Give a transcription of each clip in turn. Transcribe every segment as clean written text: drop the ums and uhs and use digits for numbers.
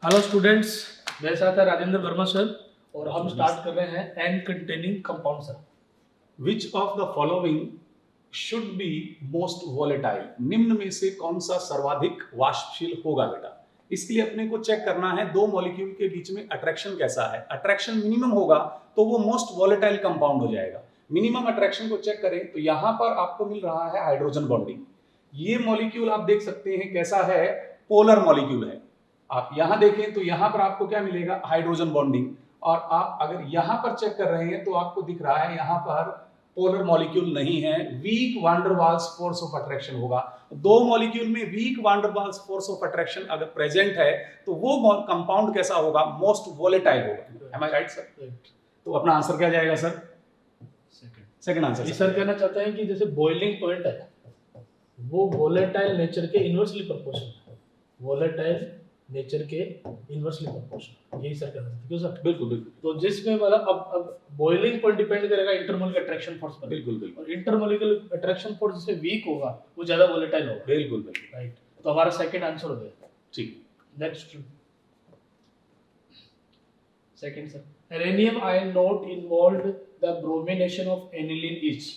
Hello students, मेरे साथ है राजेंद्र वर्मा सर और हम स्टार्ट कर रहे हैं N containing compound sir. Which of the following should be most volatile, निम्न में से कौन सा सर्वाधिक वाष्पशील होगा बेटा। इसके लिए अपने को चेक करना है दो मॉलिक्यूल के बीच में अट्रैक्शन कैसा है। अट्रैक्शन मिनिमम होगा तो वो मोस्ट वॉलेटाइल कंपाउंड हो जाएगा। मिनिमम अट्रैक्शन को चेक करें तो यहां पर आपको मिल रहा है हाइड्रोजन बॉन्डिंग। ये मॉलिक्यूल आप देख सकते हैं कैसा है, पोलर मॉलिक्यूल है। आप यहां देखें तो यहां पर आपको क्या मिलेगा, हाइड्रोजन बॉन्डिंग। और आप अगर यहां पर चेक कर रहे हैं तो आपको दिख रहा है यहां पर पोलर मॉलिक्यूल नहीं है, weak van der Waals force of attraction होगा। दो मॉलिक्यूल में weak van der Waals force of attraction अगर प्रेजेंट है तो वो कंपाउंड कैसा होगा, मोस्ट वोलेटाइल होगा। Am I right sir? तो अपना आंसर क्या जाएगा सर? Second answer. सर कहना चाहते हैं कि जैसे बॉइलिंग पॉइंट है वो वोलेटाइल नेचर के इनवर्सली प्रोपोर्शनल है, वोलेटाइल नेचर के इनवर्सली प्रोपोर्शनल, यही सर कहना चाहते हैं। क्यों सर? बिल्कुल बिल्कुल। तो जिसमें मतलब अब बॉइलिंग पॉइंट डिपेंड करेगा इंटरमोलिकुलर अट्रैक्शन फोर्स पर। बिल्कुल बिल्कुल। और इंटरमोलिकुलर अट्रैक्शन फोर्स जिसमें वीक होगा वो ज्यादा वोलेटाइल होगा। बिल्कुल बिल्कुल राइट, तो हमारा सेकंड आंसर हो गया। ठीक। Next second sir, arenium ion not involved the bromination of aniline is.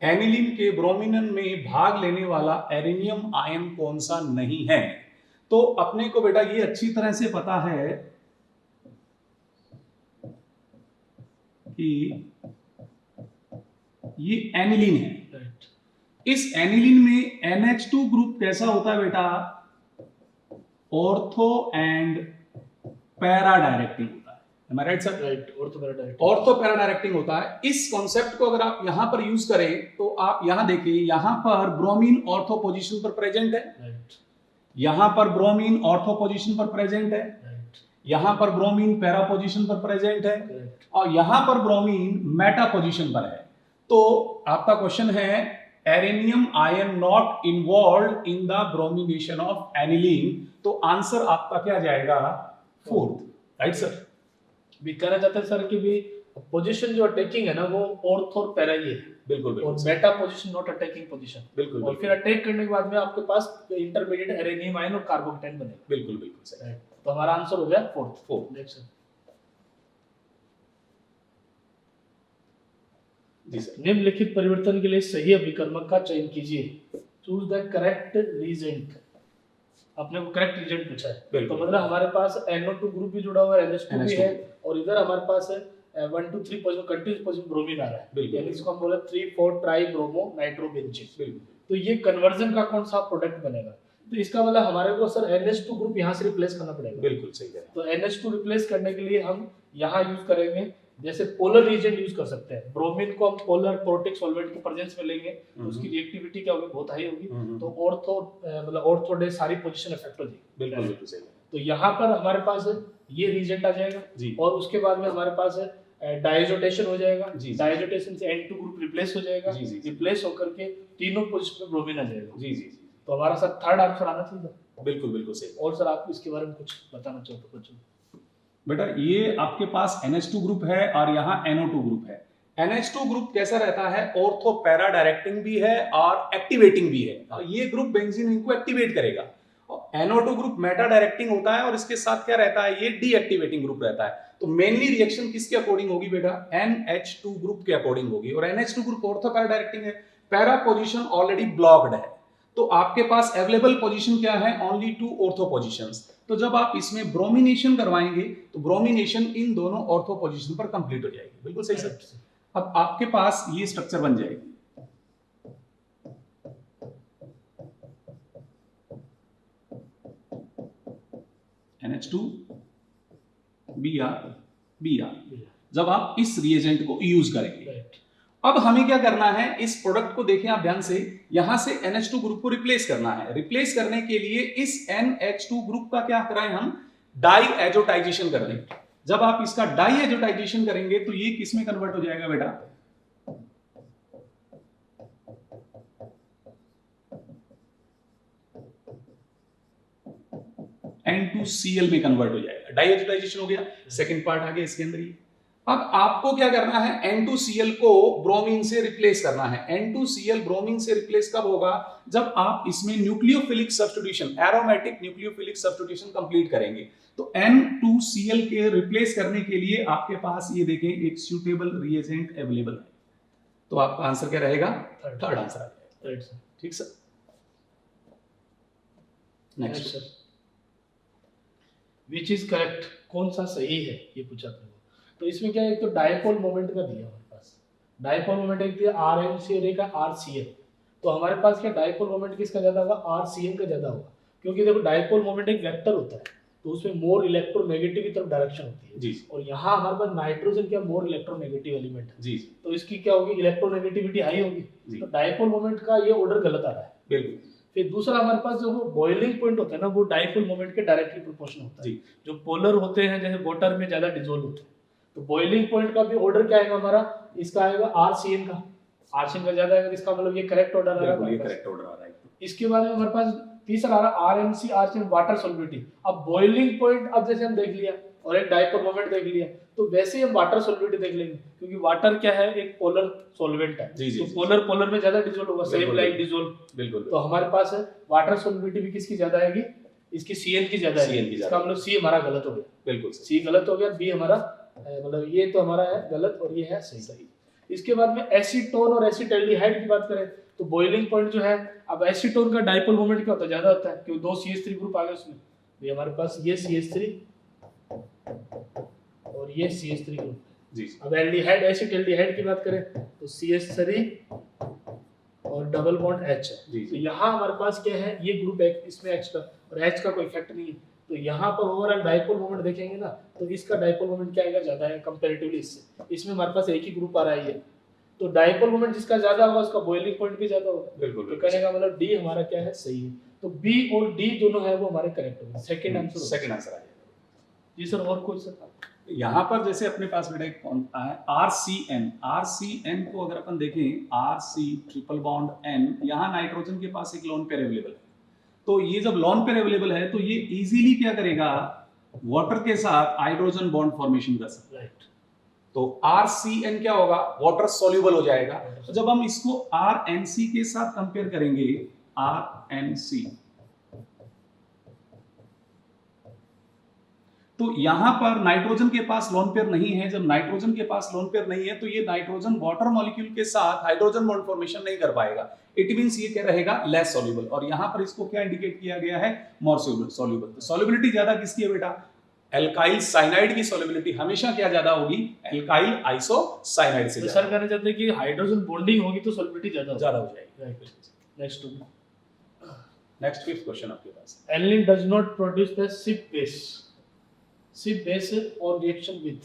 Aniline के ब्रोमिनन में भाग लेने वाला एरेनियम आयन कौन सा नहीं है? तो अपने को बेटा ये अच्छी तरह से पता है कि ये एनिलीन है। राइट, इस एनिलीन में NH2 ग्रुप कैसा होता है बेटा, ऑर्थो एंड पैरा डायरेक्टिंग होता है। Am I right, sir? Right, ortho para directing. Ortho para directing होता है। इस कॉन्सेप्ट को अगर आप यहां पर यूज करें तो आप यहां देखिए, यहां पर ब्रोमीन ऑर्थो पोजीशन पर प्रेजेंट है, राइट, यहां पर ब्रोमीन ऑर्थो पोजीशन पर प्रेजेंट है, राइट, यहां पर ब्रोमीन पैरा पोजीशन पर प्रेजेंट है, करेक्ट। और यहां पर ब्रोमीन मेटा पोजीशन पर है। तो आपका क्वेश्चन है arenium ion not involve in the bromination of aniline, तो आंसर आपका क्या जाएगा, फोर्थ। Right sir? भी कहना चाहते हैं सर कि भी पोजीशन जो अटैकिंग है ना वो ऑर्थो और पैरा ही है। बिल्कुल बिल्कुल और meta position not attacking position. बिल्कुल और फिर अटैक करने के बाद में आपके पास इंटरमीडिएट एरेनियम आयन और कार्बोकेटाइन बनेगा। बिल्कुल बिल्कुल सर। तो हमारा आंसर हो गया fourth. Fourth. Next ji sir. निम्नलिखित परिवर्तन के लिए सही अभिकर्मक का चयन कीजिए। Choose the correct reagent. अपने को करेक्ट रीजेंट पूछा है, तो मतलब हमारे पास NO2 ग्रुप भी जुड़ा हुआ है, NH2 भी है, और इधर हमारे पास है 1 2 3 पोजीशन कंटीन्यूअस पोजीशन ब्रोमीन आ रहा है, यानी इसको हम बोले 3 4 ट्राई ब्रोमो नाइट्रोबेंजीन। बिल्कुल। तो ये कन्वर्जन का कौन सा प्रोडक्ट बनेगा? तो इसका मतलब हमारे को सर NH2 ग्रुप यहाँ से रिप्लेस करना पड़ेगा। बिल्कुल सही है। तो NH2 रिप्लेस करने के लिए हम यहाँ यूज करेंगे, जैसे पोलर रीजेंट यूज कर सकते हैं। ब्रोमीन को हम पोलर प्रोटिक सॉल्वेंट के प्रेजेंस में लेंगे तो उसकी रिएक्टिविटी क्या होगी, बहुत हाई होगी, तो ऑर्थो मतलब ऑर्थो डे सारी पोजीशन इफेक्ट हो जाएगी। बिल्कुल बिल्कुल सही है। तो यहाँ पर हमारे पास ये रीजेंट आ जाएगा जी। और उसके बाद में हमारे पास डायजोटेशन हो जाएगा। जी। डायजोटेशन से N2 ग्रुप रिप्लेस हो जाएगा। जी, जी। रिप्लेस होकर के तीनों पोजीशन पे ब्रोमीन आ जाएगा। जी जी जी। तो हमारा सर थर्ड आंसर आना चाहिए। बिल्कुल बिल्कुल सही। और सर आप इसके बारे में कुछ बताना चाहो तो कुछ? बेटा ये आपके पास NH2 ग्रुप है और यहाँ NO2 ग्रुप है। NH2 ग्रुप कैसा रहता है, ऑर्थो पैरा डायरेक्टिंग भी है और एक्टिवेटिंग भी है। और ये ग्रुप बेंजीन रिंग को एक्टिवेट करेगा। और NO2 ग्रुप मेटा डायरेक्टिंग होता है और इसके साथ क्या रहता है, ये डीएक्टिवेटिंग ग्रुप रहता है। तो मेनली रिएक्शन किसके अकॉर्डिंग होगी बेटा, NH2 ग्रुप के अकॉर्डिंग होगी। और NH2 group ortho para directing है, पैरा पोजीशन ऑलरेडी ब्लॉक्ड है, तो आपके पास अवेलेबल पोजीशन क्या है, ओनली 2 ऑर्थो पोजीशंस। तो जब आप इसमें ब्रोमिनेशन करवाएंगे तो ब्रोमिनेशन इन दोनों ऑर्थो पोजीशन पर कंप्लीट हो जाएगी। बिल्कुल सही सर। अब आपके पास ये स्ट्रक्चर बन जाएगी। NH2 Br जब आप इस रिएजेंट को यूज करेंगे। अब हमें क्या करना है, इस प्रोडक्ट को देखें आप ध्यान से, यहां से NH2 ग्रुप को रिप्लेस करना है। रिप्लेस करने के लिए इस NH2 ग्रुप का क्या कराएं, हम डाई एजोटाइजेशन कर दें। जब आप इसका डाई एजोटाइजेशन करेंगे तो ये किस में कन्वर्ट हो जाएगा बेटा, N2Cl में कन्वर्ट हो जाएगा। डाई एजोटाइजेशन हो गया, सेकंड पार्ट आ गया इसके अंदर ही। अब आपको क्या करना है, N2Cl को ब्रोमीन से रिप्लेस करना है। N2Cl ब्रोमीन से रिप्लेस कब होगा, जब आप इसमें nucleophilic substitution, aromatic nucleophilic substitution complete करेंगे। तो N2Cl के रिप्लेस करने के लिए आपके पास ये देखें एक सूटेबल रिएजेंट अवेलेबल है। तो आपका आंसर क्या रहेगा, थर्ड आंसर आ जाएगा। ठीक sir, next sir, which is correct, कौन सा सही है ये पूछा था। तो इसमें क्या है, एक तो डायपोल मोमेंट का दिया हमारे पास, डायपोल मोमेंट एक दिया RMC और एक RCN। तो हमारे पास क्या डायपोल मोमेंट किसका ज्यादा होगा, RCN का ज्यादा होगा, क्योंकि देखो डायपोल मोमेंट एक वेक्टर होता है, तो उसमें मोर इलेक्ट्रोनेगेटिव की तरफ डायरेक्शन होती है जी। और यहाँ हमारे पास नाइट्रोजन क्या मोर इलेक्ट्रोनेगेटिव एलिमेंट है जी, तो इसकी क्या होगी, इलेक्ट्रोनेगेटिविटी हाई होगी, तो डायपोल मोमेंट का ये ऑर्डर गलत आ रहा है। बिल्कुल। फिर दूसरा हमारे पास जो वो बॉइलिंग पॉइंट होता है ना, वो डायपोल मोमेंट के डायरेक्टली प्रोपोर्शनल होता है। जो पोलर होते हैं जैसे वाटर में ज्यादा डिसॉल्व होते हैं, तो बॉइलिंग पॉइंट का भी ऑर्डर क्या आएगा हमारा, इसका आएगा RCN का, RCN का ज्यादा आएगा, इसका मतलब ये करेक्ट ऑर्डर आ रहा है, ये करेक्ट ऑर्डर आ रहा है। इसके बाद में हमारे पास तीसरा आ रहा है RMC RCN वाटर सॉल्युबिलिटी। अब बॉइलिंग पॉइंट अब जैसे हम देख लिया और एक डायपोल मोमेंट देख लिया, तो वैसे ही हम वाटर सॉल्युबिलिटी देख लेंगे, क्योंकि वाटर क्या है, एक पोलर सॉल्वेंट है, तो पोलर में ज्यादा डिसॉल्व होगा, सेम लाइक डिसॉल्व। बिल्कुल। तो हमारे पास है वाटर सॉल्युबिलिटी भी किसकी ज्यादा आएगी, इसकी CN की ज्यादा है, इसका मतलब C हमारा गलत हो गया। बिल्कुल, C गलत हो गया, B हमारा मतलब ये तो हमारा है गलत और ये है सही। इसके बाद में एसीटोन और एसिटाल्डिहाइड की बात करें तो बॉइलिंग पॉइंट जो है, अब एसीटोन का डायपोल मोमेंट क्या होता है, ज्यादा होता है, क्योंकि 2 CH3 ग्रुप आ गए उसमें, ये हमारे पास ये CH3 और ये CH3 ग्रुप जी। अब एल्डिहाइड एसिटाल्डिहाइड की बात करें तो CH3 और डबल बॉन्ड H है, तो यहाँ हमारे पास क्या है, ये ग्रुप इसमें H का और H का कोई इफेक्ट नहीं है, तो यहाँ पर ओवरऑल डायपोल मोमेंट देखेंगे ना, तो इसका डायपोल मोमेंट क्या आएगा, ज्यादा है कंपैरेटिवली इससे, इसमें हमारे पास एक ही ग्रुप आ रहा है, तो डायपोल मोमेंट जिसका ज्यादा होगा उसका बॉइलिंग पॉइंट भी ज्यादा होगा। बिल्कुल। तो कहने का मतलब डी हमारा क्या है, सही है, तो बी और डी दोनों है वो हमारे करेक्ट होंगे, सेकंड आंसर आ जाएगा। जी सर, और कोई सर यहाँ पर जैसे अपने पास बेटा एक कौन है RCN को अगर अपन देखें, RC ट्रिपल बॉन्ड N, यहाँ नाइट्रोजन के पास एक लोन पेयर अवेलेबल है, तो ये जब लोन पेयर अवेलेबल है तो ये इजीली क्या करेगा, वाटर के साथ हाइड्रोजन बॉन्ड फॉर्मेशन कर सकता है। तो RCN क्या होगा, वाटर सॉल्युबल हो जाएगा। तो जब हम इसको RNC के साथ कंपेयर करेंगे, RNC, तो यहां पर नाइट्रोजन के पास लोन पेयर नहीं है। जब नाइट्रोजन के पास लोन पेयर नहीं है तो ये नाइट्रोजन वाटर मॉलिक्यूल के साथ हाइड्रोजन बॉन्ड फॉर्मेशन नहीं कर पाएगा, इट मींस ये क्या रहेगा, लेस सॉल्युबल। और यहां पर इसको क्या इंडिकेट किया गया है, मोर सॉल्युबल। तो सॉल्युबिलिटी ज्यादा किसकी है बेटा, एल्काइल साइनाइड की सॉल्युबिलिटी हमेशा क्या ज्यादा होगी, एल्काइल आइसोसाइनाइड से। सर कहना चाहते हैं कि हाइड्रोजन बॉन्डिंग होगी तो सॉल्युबिलिटी ज्यादा हो जाएगी। राइट। नेक्स्ट फिफ्थ क्वेश्चन आपके पास, aniline does not produce the Schiff base और रिएक्शन विद,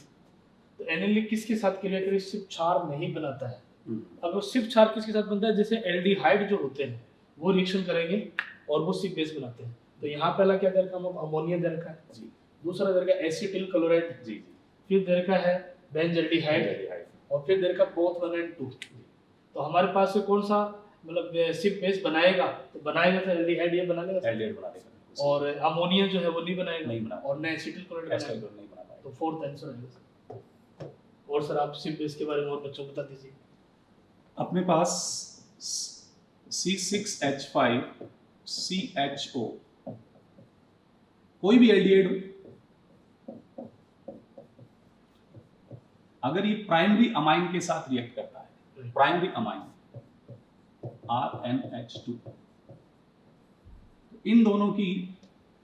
तो एनिलीन किसके साथ क्रिया करें, शिप क्षार नहीं बनाता है। अब वो शिप क्षार किसके साथ बनता है, जैसे एल्डिहाइड जो होते हैं वो रिएक्शन करेंगे और वो शिप बेस बनाते हैं। तो यहाँ पहला क्या दे रखा है, अमोनिया दे रखा है जी, दूसरा दे रखा है एसिटिल क्लोराइड जी, फिर दे रखा है बेंजल्डिहाइड और फिर दे रखा बोथ 1 और 2। तो हमारे पास से कौन सा मतलब शिप बेस बनाएगा, तो बनाएगा तो एल्डिहाइड ये बना लेगा, और अमोनिया जो है वो नहीं बनाएगा, और न एसिटिल क्लोराइड नहीं बना पाएगा। तो फोर्थ आंसर आएगा। और सर आप शिप बेस के बारे में और बच्चों को बता दीजिए। अपने पास C6H5 CHO, कोई भी एल्डिहाइड हो, अगर ये प्राइमरी अमाइन के साथ रिएक्ट करता है, प्राइमरी अमाइन RNH2, इन दोनों की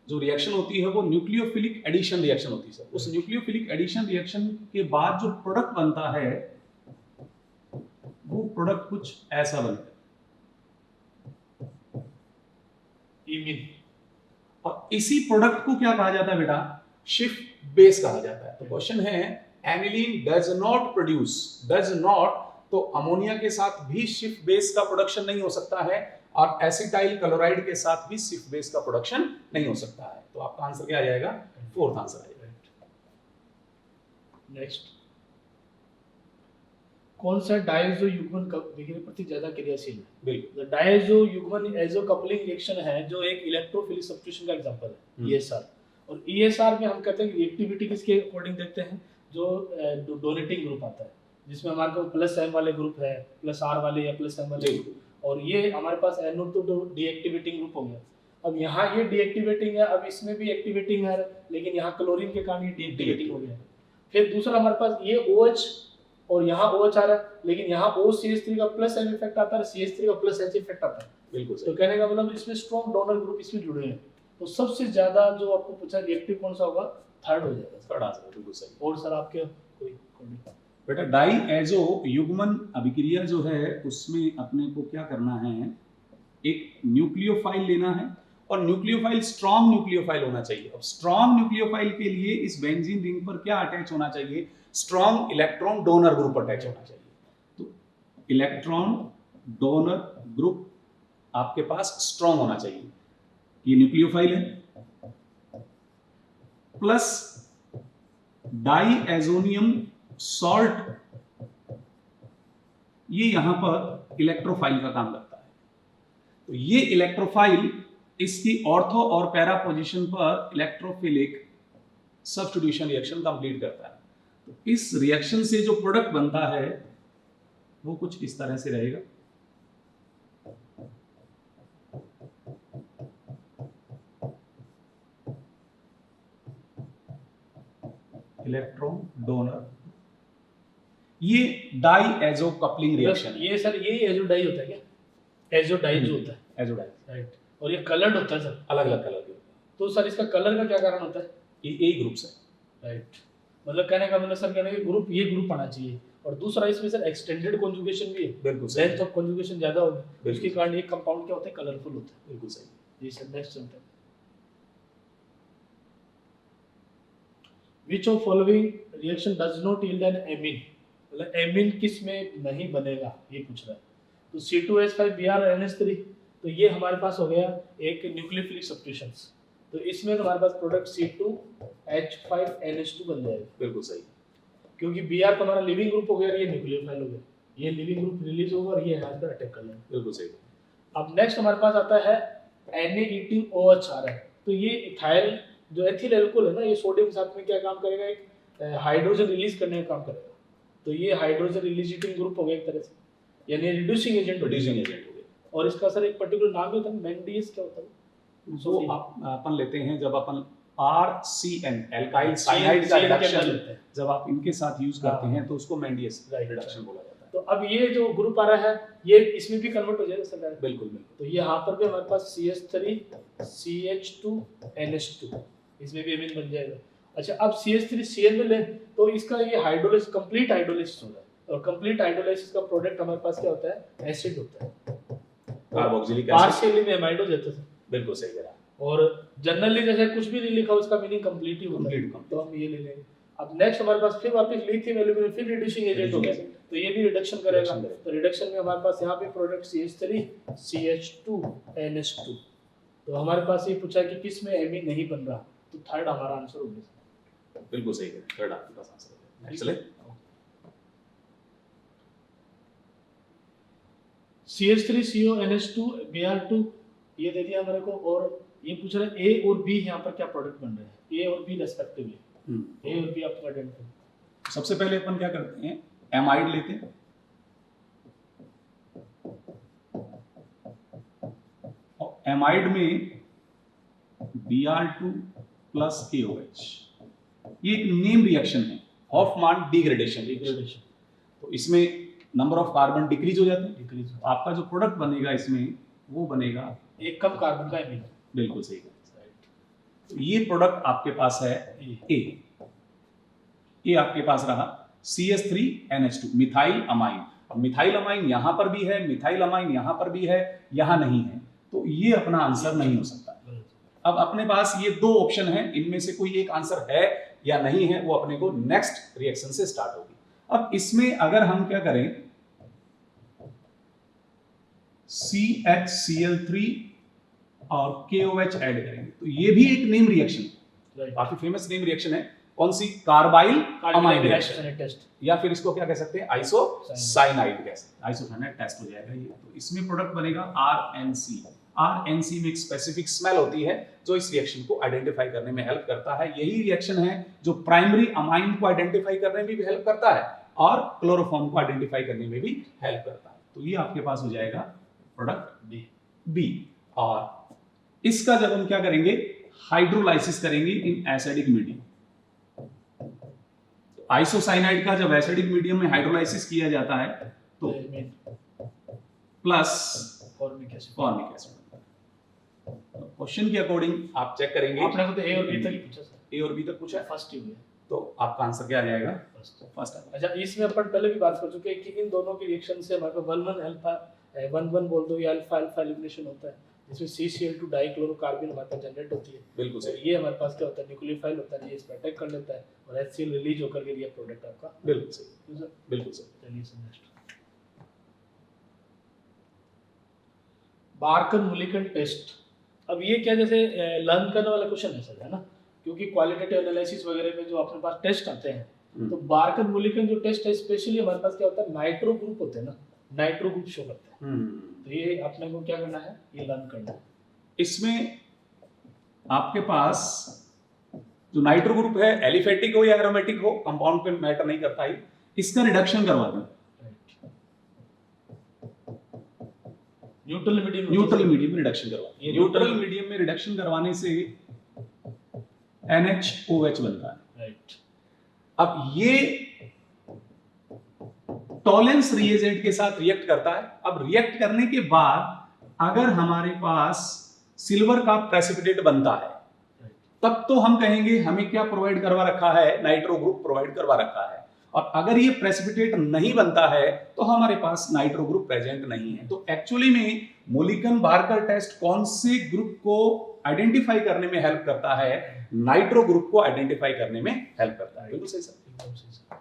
जो रिएक्शन होती है वो न्यूक्लियोफिलिक एडिशन रिएक्शन होती है सर। उस न्यूक्लियोफिलिक एडिशन रिएक्शन के बाद जो प्रोडक्ट बनता है वो प्रोडक्ट कुछ ऐसा बनता है, इमीन, और इसी प्रोडक्ट को क्या कहा जाता है बेटा, शिप बेस कहा जाता है। तो क्वेश्चन है, aniline does not produce, does not, तो अमोनिया के साथ भी शिप बेस का प्रोडक्शन नहीं हो सकता है, और एसिटाइल क्लोराइड के साथ भी शिप बेस का प्रोडक्शन नहीं हो सकता है। तो आपका आंसर क्या आ जाएगा, फोर्थ आंसर आ जाएगा। नेक्स्ट, कौन सा डायज़ो युग्मन विकिरण प्रति ज्यादा क्रियाशील है? बिल्कुल, डायज़ो युग्मन एजो कपलिंग रिएक्शन है जो एक इलेक्ट्रोफिलिक सब्स्टिट्यूशन का एग्जांपल है, ESR। और ESR में हम कहते हैं कि रिएक्टिविटी किसके अकॉर्डिंग देखते हैं, जो डोनेटिंग ग्रुप आता है, जिसमें हमारे को प्लस एम वाले ग्रुप है, प्लस आर वाले या प्लस एम वाले जी। ग्रुप, और ये हमारे पास NO2 तो डीएक्टिवेटिंग ग्रुप हो गया। अब यहाँ ये डीएक्टिवेटिंग है, अब इसमें भी एक्टिवेटिंग है, लेकिन यहाँ क्लोरीन के कारण ये डीएक्टिवेटिंग हो गया। फिर दूसरा हमारे पास ये OH और यहाँ OH आ रहा है, लेकिन यहाँ OCH3 का प्लस एम इफेक्ट आता है, CH3 का प्लस H इफेक्ट आता है। बिल्कुल तो सही। कहने का मतलब इसमें स्ट्रॉन्ग डोनर ग्रुप इसमें जुड़े हैं। तो सबसे ज्यादा जो आपको पूछा रिएक्टिव कौन सा होगा, थर्ड हो जाएगा सर। थर्ड आंसर बिल्कुल सही। और सर आपके कोई बेटा डाईएजो युग्मन अभिक्रिया जो है उसमें अपने को क्या करना है, एक न्यूक्लियोफाइल लेना है और न्यूक्लियोफाइल स्ट्रॉन्ग न्यूक्लियोफाइल होना चाहिए। अब स्ट्रॉन्ग न्यूक्लियोफाइल के लिए इस बेंजीन रिंग पर क्या अटैच होना चाहिए, strong electron donor group attach होना चाहिए। तो इलेक्ट्रॉन डोनर ग्रुप आपके पास स्ट्रॉन्ग होना चाहिए। ये न्यूक्लियोफाइल है, प्लस डाईएजोनियम सॉल्ट, ये यहां पर इलेक्ट्रोफाइल का काम करता है। तो ये इलेक्ट्रोफाइल इसकी ऑर्थो और पैरा पोजीशन पर इलेक्ट्रोफिलिक सब्स्टिट्यूशन रिएक्शन कंप्लीट करता है। तो इस रिएक्शन से जो प्रोडक्ट बनता है वो कुछ इस तरह से रहेगा। इलेक्ट्रॉन डोनर, ये डाईएजो कपलिंग रिएक्शन है। ये सर यही एजोडाई होता है क्या, एजोडाई जो होता है, एजोडाई, राइट। और ये कलर्ड होता है सर, अलग अलग कलर के होते हैं। तो सर इसका कलर का क्या कारण होता है, ये ए ग्रुप से, राइट। मतलब कहने का मतलब सर कहने का ग्रुप, ये ग्रुप आना चाहिए। और दूसरा इसमें सर एक्सटेंडेड कॉन्जुगेशन भी है, बिल्कुल सही, लेंथ ऑफ कॉन्जुगेशन ज्यादा होगी, बिल्कुल। उसके कारण ये कंपाउंड क्या होता है, कलरफुल होता है। बिल्कुल सही। जी सर, नेक्स्ट चलते हैं। Which of following reaction does not yield an amine, मतलब एमीन किस में नहीं बनेगा ये पूछ रहा है। तो C2H5Br NH3, तो ये हमारे पास हो गया एक न्यूक्लियोफिलिक सब्स्टिट्यूशंस। तो इसमें हमारे पास प्रोडक्ट C2H5NH2 बन जाएगा, बिल्कुल सही, क्योंकि Br तो हमारा लिविंग ग्रुप हो गया, ये न्यूक्लियोफाइल हो गया, ये लिविंग ग्रुप रिलीज होगा और ये यहाँ पर अटैक कर लेगा। बिल्कुल सही। अब नेक्स्ट हमारे पास आता है NaETOH आ रहा है। तो ये इथाइल जो एथिल एल्कोहल है ना, ये सोडियम साथ में क्या काम करेगा, एक हाइड्रोजन रिलीज करने का काम करेगा। तो ये हाइड्रोजन रिलीजिंग ग्रुप हो गया एक तरह से, यानी रिड्यूसिंग एजेंट रिड्यूसिंग एजेंट हो गया। और इसका सर एक पर्टिकुलर नाम भी होता है, मैंडियस क्या होता है, वो अपन लेते हैं जब अपन RCN एल्काइल साइनाइड का रिडक्शन, जब आप इनके साथ यूज करते हैं तो उसको मैंडियस रिडक्शन बोला जाता है। तो अब ये जो ग्रुप आ रहा है, ये इसमें भी कन्वर्ट हो जाएगा सर डायरेक्ट। बिल्कुल बिल्कुल। तो ये यहाँ पर भी हमारे पास CH3CH2NH2, इसमें भी एमीन बन जाएगा। अच्छा, अब CH3Cl में ले तो इसका ये हाइड्रोलाइसिस, कंप्लीट हाइड्रोलाइसिस होगा, और कंप्लीट हाइड्रोलाइसिस का प्रोडक्ट हमारे पास क्या होता है, एसिड होता है, कार्बोक्सिलिक एसिड, पार्शियली में एमाइड हो जाता है। बिल्कुल सही कह रहा है। और जनरली जैसे कुछ भी नहीं लिखा उसका मीनिंग कंप्लीट ही होता है, Complete। तो हम ये ले लेंगे। अब नेक्स्ट हमारे पास फिर वापस लिथियम एल्यूमिनियम, फिर रिड्यूसिंग एजेंट हो गया, तो ये भी रिडक्शन करेगा। तो रिडक्शन में हमारे पास यहाँ पे प्रोडक्ट CH3CH2NH2। तो हमारे पास ये पूछा कि किस में एमीन नहीं बन रहा, तो थर्ड हमारा आंसर हो गया। बिल्कुल सही है, थर्ड आपके पास आंसर है। नेक्स्ट चले, CH3CONH2Br2 ये दे दिया हमारे को, और ये पूछ रहा है A और B यहाँ पर क्या प्रोडक्ट बन रहे हैं, A और B रेस्पेक्टिवली। A और B आपको आइडेंटिफाई। सबसे पहले अपन क्या करते हैं, एमाइड लेते हैं, और एमाइड में Br2 प्लस KOH, ये एक नेम रिएक्शन है, हॉफमान डिग्रेडेशन रिएक्शन। तो इसमें नंबर ऑफ कार्बन डिक्रीज हो जाते हैं, डिक्रीज, आपका जो प्रोडक्ट बनेगा इसमें वो बनेगा एक कम कार्बन का एमीन। बिल्कुल सही। तो ये प्रोडक्ट आपके पास है ए आपके पास रहा CH3NH2 मिथाइल अमाइन। अब मिथाइल अमाइन यहां पर भी है, मिथाइल अमाइन यहां पर भी है, यहां नहीं है, तो ये अपना आंसर नहीं हो सकता है। अब अपने पास ये दो ऑप्शन है, इनमें से कोई एक आंसर है या नहीं है, वो अपने को नेक्स्ट रिएक्शन से स्टार्ट होगी। अब इसमें अगर हम क्या करें, CHCl3 और KOH ऐड करेंगे, तो ये भी एक नेम रिएक्शन है, काफी फेमस नेम रिएक्शन है। कौन सी, कार्बाइल अमाइन रिएक्शन टेस्ट, या फिर इसको क्या कह सकते हैं, आइसोसाइनाइड कह सकते हैं, आइसोसाइनाइड टेस्ट हो जाएगा ये। तो इसमें प्रोडक्ट बनेगा RNC, RNC में एक स्पेसिफिक स्मेल होती है जो इस रिएक्शन को आइडेंटिफाई करने में हेल्प करता है। यही रिएक्शन है जो प्राइमरी अमाइन को आइडेंटिफाई करने में भी हेल्प करता है और क्लोरोफॉर्म को आइडेंटिफाई करने में भी हेल्प करता है। तो ये आपके पास हो जाएगा प्रोडक्ट बी। और इसका जब हम क्या करेंगे, हाइड्रोलाइसिस करेंगे इन एसिडिक मीडियम। आइसोसाइनाइड का जब एसिडिक मीडियम में हाइड्रोलाइसिस किया जाता है तो प्लस फॉर्मिक एसिड। क्वेश्चन के अकॉर्डिंग आप चेक करेंगे। आपने तो ए और बी तक ही पूछा सर। ए और बी तक पूछा, फर्स्ट ही हुआ तो आपका आंसर क्या आ जाएगा? फर्स्ट। अच्छा, इसमें अपन पहले भी बात कर चुके हैं कि इन दोनों की रिएक्शन से हमारे पास 1,1 अल्फा 1,1 बोल दो, ये अल्फा अल्फा एलिमिनेशन होता है जिसमें CCl2 डाइक्लोरोकार्बन हमारे पास जनरेट होती है। बिल्कुल सही। ये हमारे पास क्या होता है, न्यूक्लियोफाइल होता है, ये इस पर अटैक कर लेता है और HCl रिलीज होकर के ये प्रोडक्ट आपका। बिल्कुल सही, बिल्कुल सही। चलिए सर, नेक्स्ट बार्कन मुलिकन टेस्ट। अब ये क्या, जैसे लर्न करने वाला क्वेश्चन है सर, है ना, क्योंकि क्वालिटेटिव एनालिसिस वगैरह में जो अपने पास टेस्ट आते हैं, तो बार्कन मुलिकन जो टेस्ट है स्पेशली हमारे पास क्या होता है, नाइट्रो ग्रुप होते हैं ना, नाइट्रो ग्रुप शो करते हैं। तो ये अपने को क्या करना है, ये लर्न करना है। इसमें आपके पास जो नाइट्रो ग्रुप है, एलिफेटिक हो या एरोमेटिक हो, कंपाउंड पे मैटर नहीं करता है, इसका रिडक्शन करवा दें न्यूट्रल मीडियम में रिडक्शन करवा। ये न्यूट्रल मीडियम में रिडक्शन करवाने से NaOH बनता है। राइट। अब ये टॉलेंस रिएजेंट के साथ रिएक्ट करता है। अब रिएक्ट करने के बाद अगर हमारे पास सिल्वर का प्रेसिपिटेट बनता है, तब तो हम कहेंगे हमें क्या प्रोवाइड करवा रखा है, नाइट्रो ग्रुप प्रोवाइड करवा रखा है। और अगर ये प्रेसिपिटेट नहीं बनता है तो हमारे पास नाइट्रो ग्रुप प्रेजेंट नहीं है। तो एक्चुअली में मुलिकन बार्कर टेस्ट कौन से ग्रुप को आइडेंटिफाई करने में हेल्प करता है, नाइट्रो ग्रुप को आइडेंटिफाई करने में हेल्प करता है। बिल्कुल सही सर, एकदम सही सर।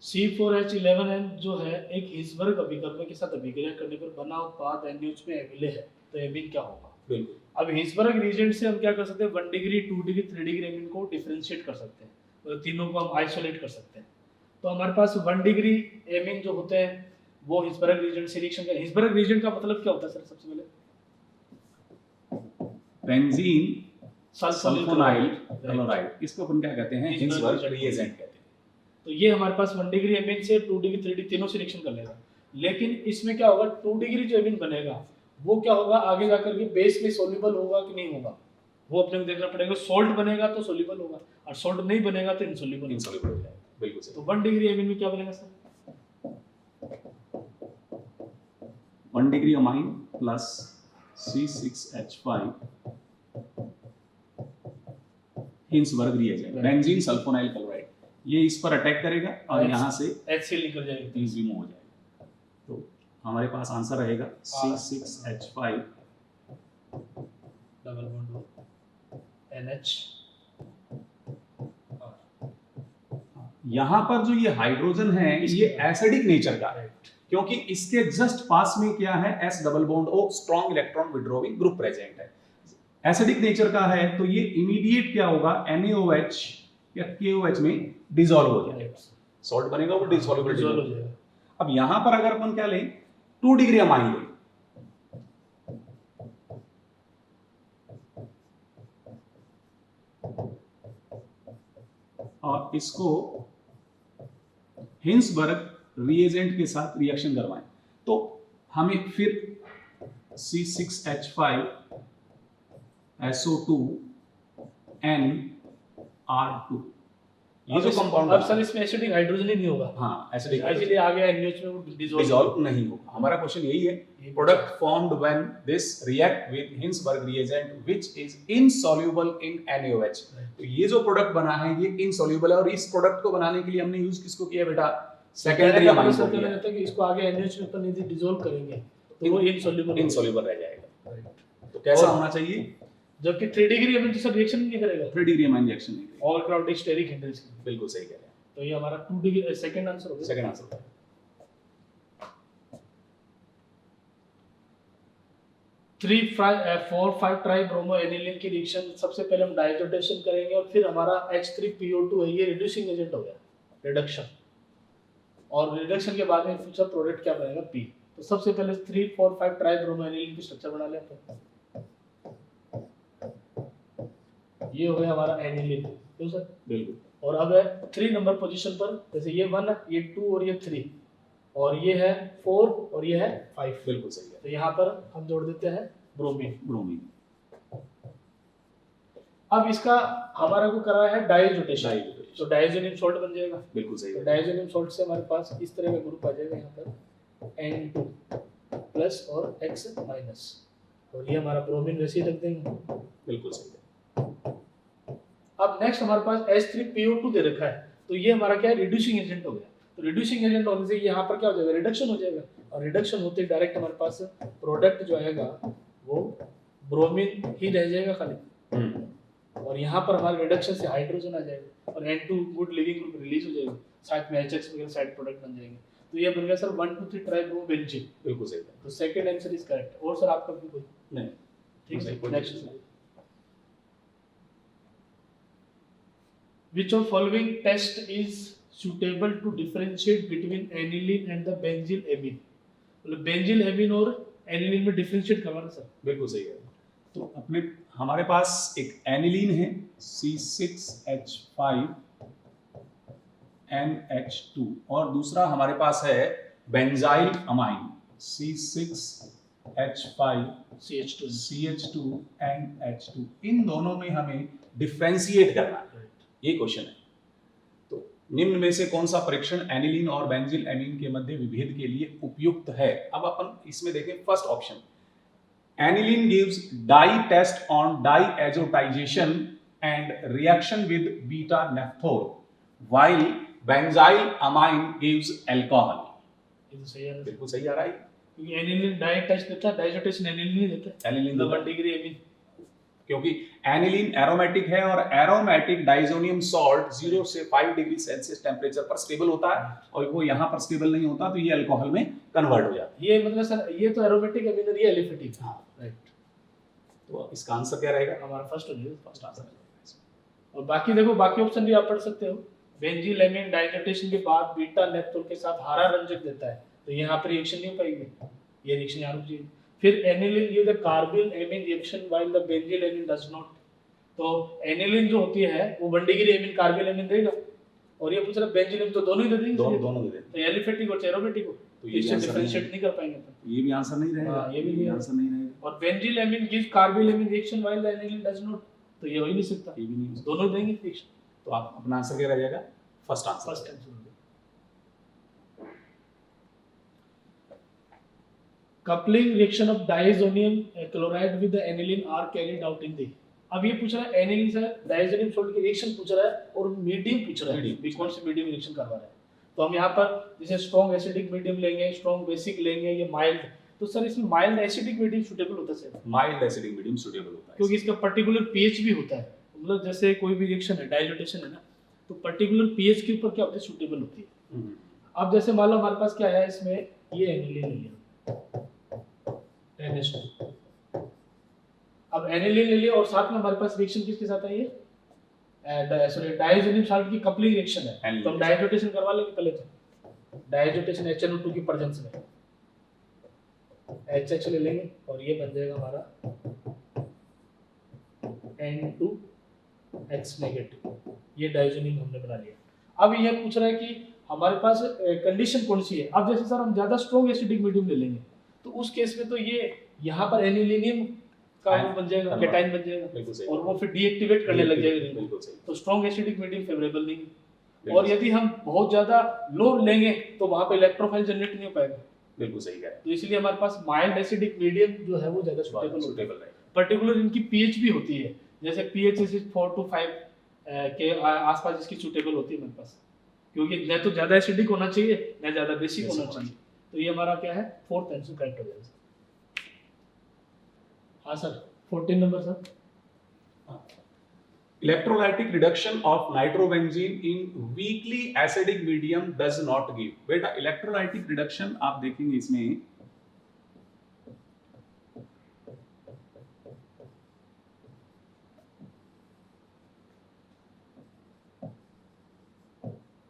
C4H11N जो है एक हिल्सबर्ग अभिकर्मक के साथ अभिक्रिया करने पर बना उत्पाद NH में एमिले है, तो एमीन क्या होगा? बिल्कुल। अब हिल्सबर्ग रिएजेंट से हम क्या कर सकते हैं, 1 डिग्री 2 डिग्री 3 डिग्री एमीन को डिफरेंशिएट कर सकते हैं, तो तीनों को हम आइसोलेट कर सकते हैं। तो हमारे पास 1 डिग्री एमीन जो होते हैं वो हिल्सबर्ग रिएजेंट से रिएक्शन कर। हिल्सबर्ग रिएजेंट का मतलब क्या होता है सर? सबसे पहले बेंजीन सल्फोनाइल क्लोराइड, इसको अपन क्या कहते हैं, हिल्सबर्ग रिएजेंट कहते हैं। तो ये हमारे पास 1 डिग्री एमीन से 2 डिग्री 3 डिग्री तीनों से रिएक्शन कर लेगा। लेकिन इसमें क्या होगा, 2 डिग्री जो एमीन बनेगा वो क्या होगा, आगे जाकर के बेस में सोल्यूबल होगा कि नहीं होगा, वो अपने को देखना पड़ेगा। सोल्ट बनेगा तो सोल्यूबल होगा और सोल्ट नहीं बनेगा तो इनसोल्यूबल हो जाएगा। बिल्कुल सही। तो 1 डिग्री एमीन में क्या बनेगा sir? 1 degree amine plus C6H5 Hinsberg reagent, benzene sulphonyl chloride, ये इस पर अटैक करेगा और यहाँ से HCl निकल जाएगा, रिमूव हो जाएगा। तो हमारे पास आंसर रहेगा C6H5 डबल बॉन्ड NH। यहाँ पर जो ये हाइड्रोजन है ये एसिडिक नेचर का है, क्योंकि इसके जस्ट पास में क्या है, S double bond O strong electron withdrawing group present है, एसिडिक नेचर का है। तो ये इमीडिएट क्या होगा, NaOH या KOH में डिसॉल्व हो जाएगा, सॉल्ट बनेगा वो डिसॉल्वेबल हो जाएगा। अब यहां पर अगर अपन क्या लें, 2 डिग्री अमाइन लें, और इसको हिल्सबर्ग रिएजेंट के साथ रिएक्शन करवाएं, तो हमें फिर C6H5 SO2 NR2 ये जो कंपाउंड, अब सर इसमें एसिडिक हाइड्रोजन ही नहीं होगा। हाँ, एसिडिक इसलिए आ गया NH में वो डिसॉल्व नहीं होगा। हमारा क्वेश्चन यही है, product formed when this react with Hinsberg reagent which is insoluble in NaOH। तो ये जो प्रोडक्ट बना है ये इनसॉल्युबल है, और इस प्रोडक्ट को बनाने के लिए हमने यूज किसको किया बेटा, सेकेंडरी अमाइन को किया। कहते हैं कि इसको आगे NH में अपन यदि डिसॉल्व करेंगे तो वो इनसॉल्युबल रह जाएगा। तो कैसा होना चाहिए, जबकि 3 डिग्री एमिन तो सब रिएक्शन नहीं करेगा, 3 डिग्री अमाइन रिएक्शन नहीं करेगा। All crowded steric hindrance. बिल्कुल सही कह रहे हैं। तो ये हमारा 2 डिग्री सेकंड आंसर हो गया। सेकंड आंसर है 4,5 ट्राई ब्रोमो एनिलीन की रिएक्शन। सबसे पहले हम डाइजोटेशन करेंगे और फिर हमारा H3PO2 है, ये रिड्यूसिंग एजेंट हो गया, रिडक्शन। और रिडक्शन के बाद में पूछा प्रोडक्ट क्या बनेगा, P। तो सबसे पहले 3 4 5 ट्राइब्रोमोनिल की स्ट्रक्चर बना लेते हैं। ये हो गया हमारा एनिलीन, क्यों सर? बिल्कुल। और अब है 3 नंबर पोजीशन पर, जैसे ये 1 है, ये 2 और ये 3, और ये है 4 और ये है 5। बिल्कुल सही है। तो यहाँ पर हम जोड़ देते हैं ब्रोमीन। ब्रोमीन। अब इसका हमारा को करा है डाइजोटेशन, डाइजोटेशन। तो डाइजोनियम सॉल्ट बन जाएगा। बिल्कुल सही तो है। डाइजोनियम सॉल्ट से हमारे पास इस तरह का ग्रुप आ जाएगा यहाँ पर N2 प्लस और X माइनस, और ये हमारा ब्रोमीन वैसे ही रख देंगे। बिल्कुल सही है। अब नेक्स्ट हमारे पास H3PO2 दे रखा है, तो ये हमारा क्या है, रिड्यूसिंग एजेंट हो गया। तो रिड्यूसिंग एजेंट होने से यहाँ पर क्या हो जाएगा, रिडक्शन हो जाएगा, और रिडक्शन होते ही डायरेक्ट हमारे पास प्रोडक्ट जो आएगा वो ब्रोमीन ही रह जाएगा खाली, और यहाँ पर हमारे रिडक्शन से हाइड्रोजन आ जाएगा और N2 good leaving group release हो जाएगा, साथ में HX वगैरह साइड प्रोडक्ट बन जाएंगे। तो ये बन गया सर 1 2 3 ट्राइब्रोमेंजिन। बिल्कुल सही है। तो सेकंड आंसर इज करेक्ट। और सर आपका भी कोई नहीं, ठीक सही, है, कोई नेक्स्ट नहीं। Which of following test is suitable to differentiate between aniline and the benzyl amine? मतलब बेंजिल एमीन और एनिलीन में डिफरेंशिएट करवाना सर। बिल्कुल सही है। तो अपने हमारे पास एक एनिलीन है C6H5NH2, और दूसरा हमारे पास है बेंजाइल अमाइन C6H5CH2NH2। इन दोनों में हमें डिफरेंशिएट करना है, ये क्वेश्चन है। तो निम्न में से कौन सा परीक्षण एनिलीन और बेंजिल एमीन के मध्य विभेद के लिए उपयुक्त है? अब अपन इसमें देखें first option, aniline gives dye test on diazotization and reaction with beta naphthol, while benzyl amine gives alcohol. ये तो सही है, बिल्कुल सही आ रहा है, क्योंकि एनिलीन डाई टेस्ट देता है, डाइजोटेशन एनिलीन नहीं देता। एनिलीन मतलब 1 डिग्री एमीन, क्योंकि एनिलीन एरोमेटिक है और एरोमेटिक डाइजोनियम सॉल्ट 0 से 5 डिग्री सेल्सियस टेम्परेचर पर स्टेबल होता है, और वो यहाँ पर स्टेबल नहीं होता, तो ये अल्कोहल में कन्वर्ट हो जाता है। ये मतलब सर ये तो एरोमेटिक एमीन है, ये एलिफेटिक। हाँ, राइट। तो इसका आंसर क्या रहेगा? हमारा फर्स्ट हो जाएगा, फर्स्ट आंसर। और बाकी देखो, बाकी ऑप्शन भी आप पढ़ सकते हो। बेंजील एमीन डाइजोटेशन के बाद बीटा नेप्थोल के साथ हरा रंजक देता है, तो यहाँ पर रिएक्शन नहीं हो पाएगी, ये रिएक्शन यहाँ रुक जाएगी। फिर aniline give the carbyl amine reaction while the बेंजील amine does not. तो एनिलीन जो होती है वो 1 डिग्री एमीन कार्बिल एमीन देगा, और ये पूछ रहा बेंजील एमीन, तो दोनों ही दे देंगे, दोनों दे देंगे, तो एलिफेटिक और एरोमेटिक हो, तो ये इससे आंसर डिफरेंशिएट नहीं, नहीं कर पाएंगे अपन। ये भी आंसर नहीं रहेगा। हाँ, ये भी आंसर नहीं रहेगा। और बेंजील amine give carbyl amine reaction while the aniline does not, तो ये हो ही नहीं सकता, ये भी नहीं। दोनों देंगे रिएक्शन। तो आप अपना आंसर क्या रह जाएगा? First answer. First answer. Coupling reaction of diazonium chloride with the aniline are carried out in the. अब ये पूछ रहा है एनिलीन से डाइजोनियम सॉल्ट की रिएक्शन पूछ रहा है, और मीडियम पूछ रहा है, भी कौन से मीडियम रिएक्शन करवा रहा है। तो हम यहाँ पर जैसे स्ट्रॉन्ग एसिडिक मीडियम लेंगे, स्ट्रॉन्ग बेसिक लेंगे, ये माइल्ड, तो सर इसमें माइल्ड एसिडिक मीडियम सूटेबल होता है sir. Mild acidic medium suitable होता है, क्योंकि इसका पर्टिकुलर पीएच भी होता है, मतलब जैसे कोई भी रिएक्शन है, डाइजोटेशन है ना, तो पर्टिकुलर पीएच के ऊपर क्या होती है, सूटेबल होती है। अब जैसे मान लो हमारे पास क्या है, इसमें ये एनिलीन ले लिया, NH2। अब एनिलीन ले लिया और साथ में हमारे पास रिएक्शन किसके साथ है, ये सॉरी डाइजोनियम सॉल्ट की कपलिंग रिएक्शन है, तो हम डाइजोटेशन करवा लेंगे पहले। तो डाइजोटेशन HNO2 की प्रेजेंस में HH ले लेंगे, और ये बन जाएगा हमारा N2X नेगेटिव, ये डाइजोनियम हमने बना लिया। अब ये पूछ रहा है कि हमारे पास कंडीशन कौन सी है। अब जैसे सर हम ज्यादा स्ट्रॉन्ग एसिडिक मीडियम ले लेंगे, तो उस केस में तो ये यहाँ पर एनिलीनियम का वो बन जाएगा, कैटाइन बन जाएगा, और वो फिर डीएक्टिवेट करने लग जाएगा रिंग। तो स्ट्रॉन्ग एसिडिक मीडियम फेवरेबल नहीं है। और यदि हम बहुत ज्यादा लो लेंगे तो वहां पे इलेक्ट्रोफाइल जनरेट नहीं हो पाएगा। बिल्कुल सही है। तो इसलिए हमारे पास माइल्ड एसिडिक मीडियम जो है वो ज्यादा सूटेबल है। पर्टिकुलर इनकी पीएच भी होती है, जैसे पीएच 4 to 5 के आसपास इसकी सूटेबल होती है हमारे पास, क्योंकि न तो ज्यादा एसिडिक होना चाहिए न ज्यादा बेसिक होना चाहिए। तो ये हमारा क्या है, फोर्थ आंसर करेक्ट हो जाएगा। हाँ sir, 14 number sir. Electrolytic reduction of nitrobenzene in weakly acidic medium does not give. बेटा इलेक्ट्रोलाइटिक रिडक्शन आप देखेंगे इसमें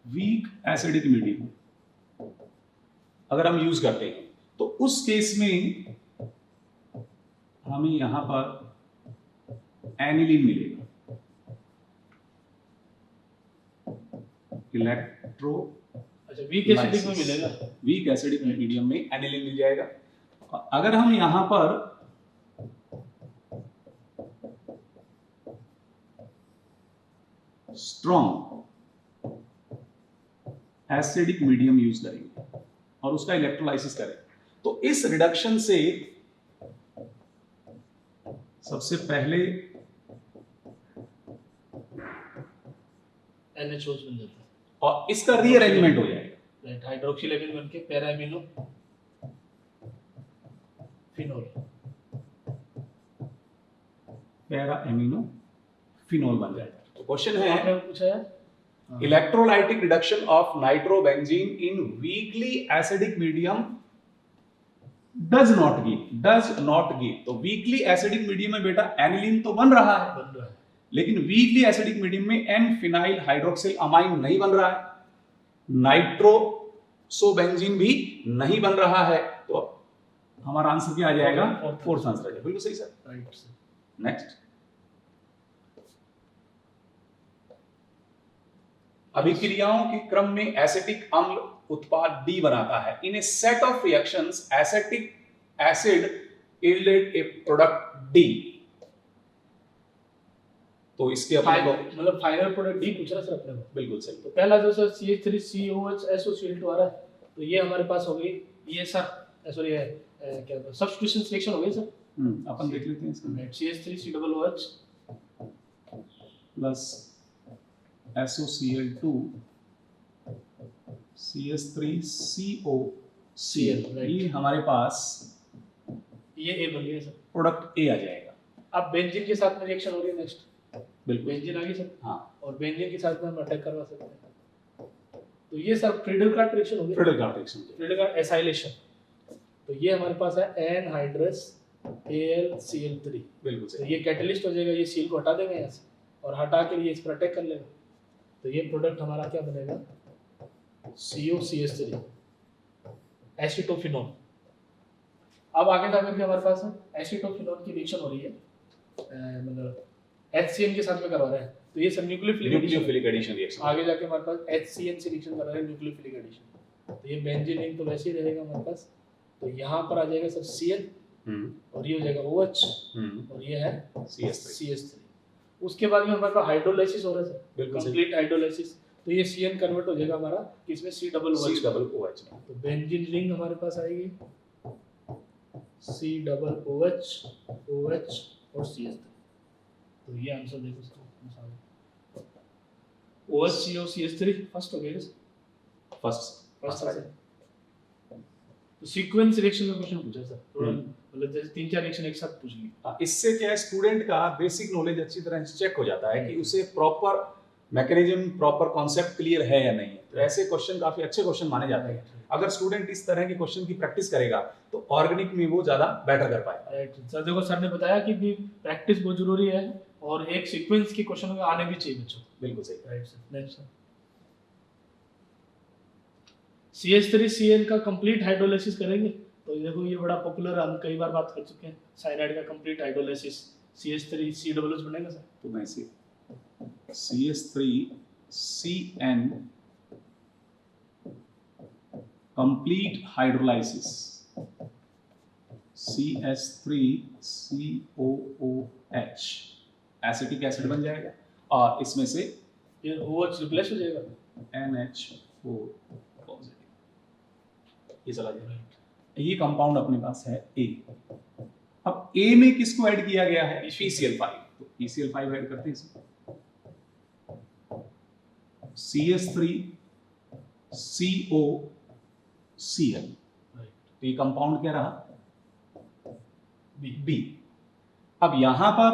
वीक एसिडिक मीडियम अगर हम यूज करते हैं तो उस केस में हमें यहां पर एनिलीन मिलेगा, इलेक्ट्रो अच्छा वीक एसिडिक में मिलेगा। वीक एसिडिक मीडियम में एनिलीन मिल जाएगा। अगर हम यहां पर स्ट्रॉन्ग एसिडिक मीडियम यूज करेंगे और उसका इलेक्ट्रोलाइसिस करें, तो इस रिडक्शन से सबसे पहले NHOs बन जाता है और इसका रीअरेंजमेंट हो जाएगा, राइट, हाइड्रोक्सिल एमिन बनके para amino phenol, para amino phenol बन जाएगा। तो क्वेश्चन है आपने पूछा है electrolytic reduction of nitrobenzene in weakly acidic medium does not give. तो वीकली एसिडिक मीडियम में बेटा एनिलीन तो बन रहा है, बन रहा है, लेकिन वीकली एसिडिक मीडियम में एन फिनाइल हाइड्रोक्सिल अमाइन नहीं बन रहा है, नाइट्रोसोबेंजीन भी नहीं बन रहा है। तो हमारा आंसर क्या आ जाएगा? फोर्थ आंसर आ जाएगा। बिल्कुल सही सर, राइट सर। नेक्स्ट, अभिक्रियाओं के क्रम में एसिटिक अम्ल उत्पाद D बनाता है। In a set of reactions acetic acid yielded a product D। तो इसके अपने को मतलब फाइनल प्रोडक्ट D पूछ रहा सर अपने को। बिल्कुल सही। तो पहला जो सर CH3COH SO2 आ रहा है, तो ये हमारे पास हो गई, ये सर सॉरी क्या सब्स्टिट्यूशन रिएक्शन हो गई सर। अपन देख लेते हैं इसका। CH3COOH plus SOCl2 CH3COCl, right. ये हमारे पास ये A बन गया सर। प्रोडक्ट A आ जाएगा। अब बेंजीन के साथ में रिएक्शन हो रही है नेक्स्ट। बिल्कुल बेंजीन आ गई सर। हाँ, और बेंजीन के साथ में हम अटैक करवा सकते हैं। तो ये सर फ्रीडल-क्राफ्ट रिएक्शन हो गई। Friedel-Crafts reaction, Friedel-Crafts acylation. तो ये हमारे पास है एनहाइड्रस AlCl3। बिल्कुल तो सही। ये कैटलिस्ट हो जाएगा, ये सील को हटा देंगे यहाँ से और हटा के ये इस पर अटैक कर लेगा। तो ये प्रोडक्ट हमारा क्या बनेगा? COCH3 एसिटोफिनोल। अब आगे जाकर के हमारे पास एसिटोफिनोल की रिएक्शन हो रही है, मतलब HCN के साथ में करवा रहे हैं। तो ये सर न्यूक्लियोफिलिक एडिशन रिएक्शन। आगे जाके हमारे पास HCN से रिएक्शन कर रहा है, न्यूक्लियोफिलिक एडिशन। तो ये बेंजीन रिंग तो वैसे ही रहेगा हमारे पास। तो यहाँ पर आ जाएगा सर Cl और ये हो जाएगा OH और ये है CH3। उसके बाद में हमारे पास हाइड्रोलाइसिस हो रहा है सर, कंप्लीट हाइड्रोलाइसिस। तो ये CN कन्वर्ट हो जाएगा हमारा किसमें? COOH। तो बेंजीन रिंग हमारे पास आएगी COOH, OH और CH3। तो ये आंसर देखो sir, OH CO CH3 first हो गया फर्स्ट है। तो सीक्वेंस रिएक्शन का क्वेश्चन पूछा सर, थोड़ा मतलब जैसे 3-4 रिएक्शन एक साथ पूछ ली। इससे क्या है, स्टूडेंट का बेसिक नॉलेज अच्छी तरह से चेक हो जाता है कि उसे proper mechanism, proper concept clear है या नहीं। तो ऐसे क्वेश्चन काफी अच्छे क्वेश्चन माने जाते हैं। अगर स्टूडेंट इस तरह के क्वेश्चन की प्रैक्टिस करेगा तो ऑर्गेनिक में वो ज्यादा बेटर कर पाएगा। राइट सर, देखो सर ने बताया कि भी प्रैक्टिस बहुत जरूरी है और एक सीक्वेंस के क्वेश्चन में आने भी चाहिए बच्चों। बिल्कुल सही। Right sir. Next sir, CH3Cl का कंप्लीट हाइड्रोलाइसिस करेंगे। तो देखो ये बड़ा पॉपुलर, हम कई बार बात कर चुके हैं, साइनाइड का कंप्लीट हाइड्रोलाइसिस CH3COOH बनेगा सर। तो मैं इसे CH3CN complete hydrolysis CH3COOH acetic acid बन जाएगा और इसमें से ये OH रिप्लेस हो जाएगा, NH4 पॉजिटिव, ये चला जाएगा। ये कंपाउंड अपने पास है A। अब A में किसको ऐड किया गया है? PCl5। तो PCl5 ऐड करते हैं इसमें। CH3COCl। तो ये कंपाउंड क्या रहा? B। अब यहां पर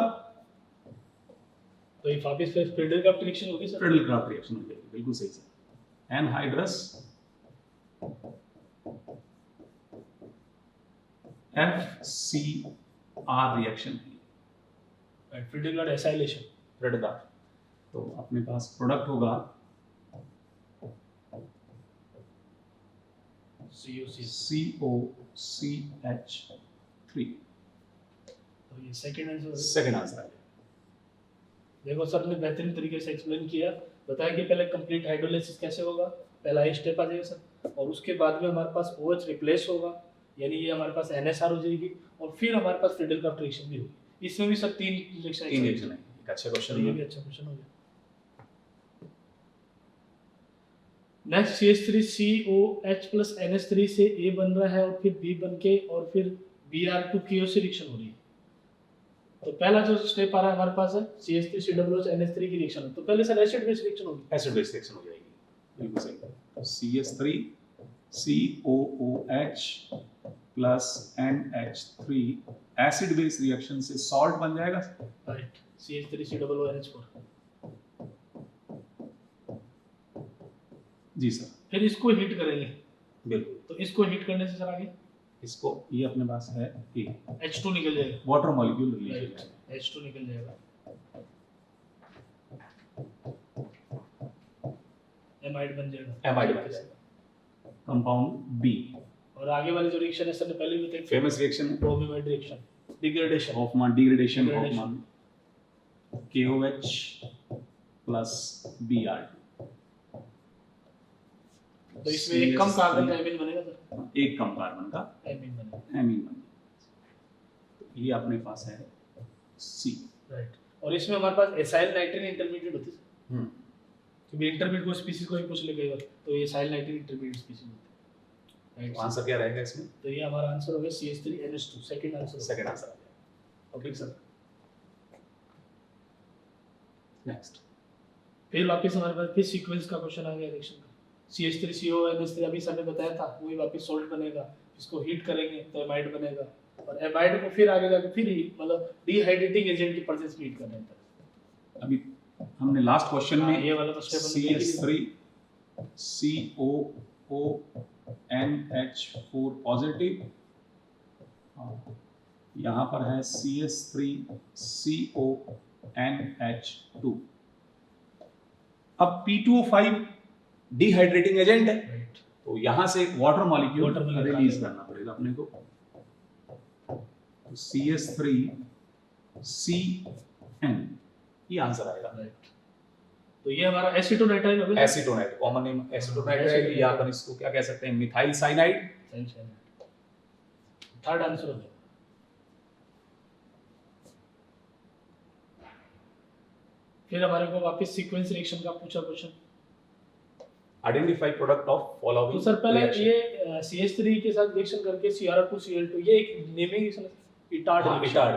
तो ये वापस फिर फ्रीडल-क्राफ्ट रिएक्शन होगी सर। फ्रीडल-क्राफ्ट रिएक्शन हो जाएगी। बिल्कुल सही सर। एनहाइड्रस FCR रिएक्शन है, फ्रीडल-क्राफ्ट एसाइलेशन। फ्रीडल-क्राफ्ट। तो अपने पास प्रोडक्ट होगा COCH3। तो ये सेकंड आंसर। सेकंड आंसर है। देखो सर ने बेहतरीन तरीके से एक्सप्लेन किया, बताया कि पहले कंप्लीट हाइड्रोलाइसिस कैसे होगा, पहला ये स्टेप आ जाएगा सर, और उसके बाद में हमारे पास OH रिप्लेस होगा, यानी ये हमारे पास NSR हो जाएगी, और फिर हमारे पास फ्रीडल रिएक्शन भी होगी। इसमें भी सर तीन रिएक्शन है। एक अच्छा क्वेश्चन ये भी अच्छा क्वेश्चन हो गया। नेक्स्ट CH3COH प्लस NH3 से A बन रहा है, और फिर B बन के और फिर Br2KO से रिएक्शन हो रही है। तो पहला जो स्टेप आ रहा है हमारे पास है CH3COOH NH3 की रिएक्शन, तो पहले सर एसिड बेस रिएक्शन होगी। एसिड बेस रिएक्शन हो जाएगी, बिल्कुल सही। CH3COOH plus NH3 acid base reaction से सॉल्ट बन जाएगा, राइट, CH3COOH4। जी सर। फिर इसको हीट करेंगे, बिल्कुल। तो इसको हीट करने से सर आगे इसको, ये अपने पास है A, H2 निकल जाएगा, वाटर मॉलिक्यूल रिलीज हो राइट, जाएगा। H2 निकल जाएगा, एमाइड बन जाएगा, एमाइड बन जाएगा, कंपाउंड B। और आगे वाली जो रिएक्शन है सर ने पहले भी बताई, फेमस रिएक्शन है bromamide reaction, degradation, Hofmann degradation, Hofmann KOH plus Br। तो इसमें एक कम कार्बन का एमीन बनेगा सर, एक कम कार्बन का एमीन बनेगा, एमीन बनेगा। तो ये अपने पास है C, राइट। और इसमें हमारे पास एसाइल नाइट्रीन इंटरमीडिएट होती है, क्योंकि इंटरमीडिएट को स्पीशीज को ही पूछ लेगा, तो ये एसाइल नाइट्रीन इंटरमीडिएट स्पीशीज होती है, राइट। आंसर क्या रहेगा इसमें? तो ये हमारा आंसर हो गया CH3NH2, second answer. Second answer आ गया। Okay sir, next. फिर वापस हमारे पास फिर सीक्वेंस का क्वेश्चन आ गया रिएक्शन का। CH3CONH3 अभी सर ने बताया था, वही वापस सॉल्ट बनेगा, इसको हीट करेंगे तो एमाइड बनेगा, और एमाइड को फिर आगे जाके फिर हीट, मतलब डिहाइड्रेटिंग एजेंट की प्रेजेंस में हीट करना है। अभी हमने लास्ट क्वेश्चन में ये वाला तो स्टेप CH3CONH4 पॉजिटिव, यहाँ पर है CH3CONH2। अब P2O5 डिहाइड्रेटिंग एजेंट है, राइट, तो यहाँ से एक वाटर मॉलिक्यूल रिलीज निकालना करना पड़ेगा अपने को। तो CH3CN, ये आंसर आएगा। राइट। तो ये हमारा एसीटोनाइट्राइल हो गया, एसीटोनाइट, कॉमन नेम एसीटोनाइट्राइल, या अपन इसको क्या कह सकते हैं, मिथाइल साइनाइड। थर्ड आंसर हो गया। फिर हमारे को वापस सीक्वेंस रिएक्शन का पूछा question, identify product of following. तो सर पहले ये CH3 के साथ रिएक्शन करके Cr2Cl2, ये एक नेमिंग रिएक्शन है, इटार्ड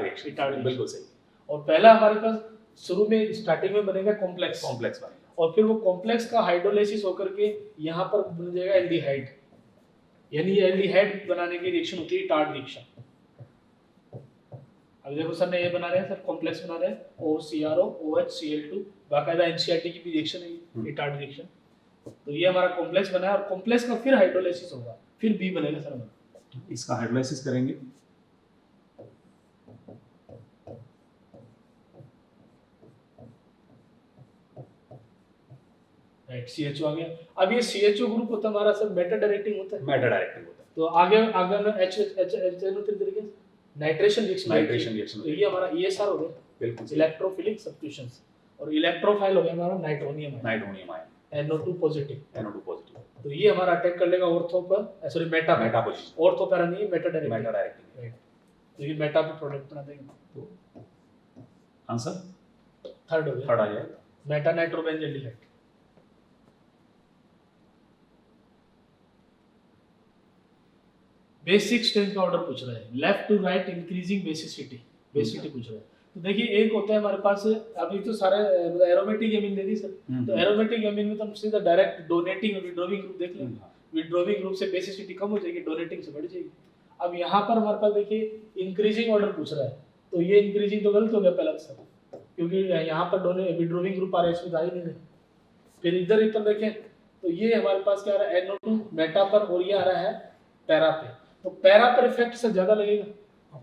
रिएक्शन, बिल्कुल सही। और पहला हमारे पास शुरू में स्टार्टिंग में बनेगा कॉम्प्लेक्स बनेगा, और फिर वो कॉम्प्लेक्स का हाइड्रोलाइसिस होकर के यहाँ पर बन जाएगा एल्डिहाइड, यानी ये एल्डिहाइड बनाने की रिएक्शन होती है इटार्ड रिएक्शन। अब देखो सर ने ये बना रहे हैं, सर कॉम्प्लेक्स बना रहे हैं, OCRO OH Cl2, बाकायदा NCERT की भी रिएक्शन है इटार्ड रिएक्शन। तो ये हमारा कॉम्प्लेक्स बना है, और कॉम्प्लेक्स का फिर हाइड्रोलाइसिस होगा, फिर B बनेगा सर हमारा। इसका हाइड्रोलाइसिस करेंगे, राइट, CHO आ गया। अब ये CHO ग्रुप होता है हमारा सर मेटा डायरेक्टिंग होता है, मेटा डायरेक्टिंग होता है। तो आगे आगे में HNO3 तरीके से नाइट्रेशन रिएक्शन, तो ये हमारा ESR हो गया, बिल्कुल इलेक्ट्रोफिलिक सब्स्टिट्यूशंस, और इलेक्ट्रोफाइल हो गया हमारा nitronium ion, NO2 positive. NO2 तो ये हमारा अटैक कर लेगा ऑर्थो पर, sorry Meta position, ortho para नहीं, मेटा डायरेक्टिंग, राइट। तो ये मेटा पे प्रोडक्ट बना देंगे। तो आंसर थर्ड हो गया, थर्ड आ जाएगा, मेटा नाइट्रोबेंजल्डिहाइड। बेसिक स्ट्रेंथ का ऑर्डर पूछ रहा है, left to right increasing basicity पूछ रहा है। तो देखिए एक होता है हमारे पास, अभी तो सारे एरोमेटिक एमीन दे दी सर, तो एरोमेटिक एमीन में तो हम सीधा डायरेक्ट डोनेटिंग विड्रॉविंग ग्रुप देख लेंगे, विड्रॉविंग ग्रुप से बेसिसिटी कम हो जाएगी, डोनेटिंग से बढ़ जाएगी। अब यहाँ पर हमारे पास देखिए इंक्रीजिंग ऑर्डर पूछ रहा है, तो ये इंक्रीजिंग तो गलत हो गया पहला सर, क्योंकि यहाँ पर विड्रॉविंग ग्रुप आ रहा है, इसमें आ ही नहीं रहे। फिर इधर पर देखें तो ये हमारे पास क्या आ रहा है, NO2 मेटा पर, और ये आ रहा है पैरा पे, तो पैरा पर इफेक्ट से ज्यादा लगेगा,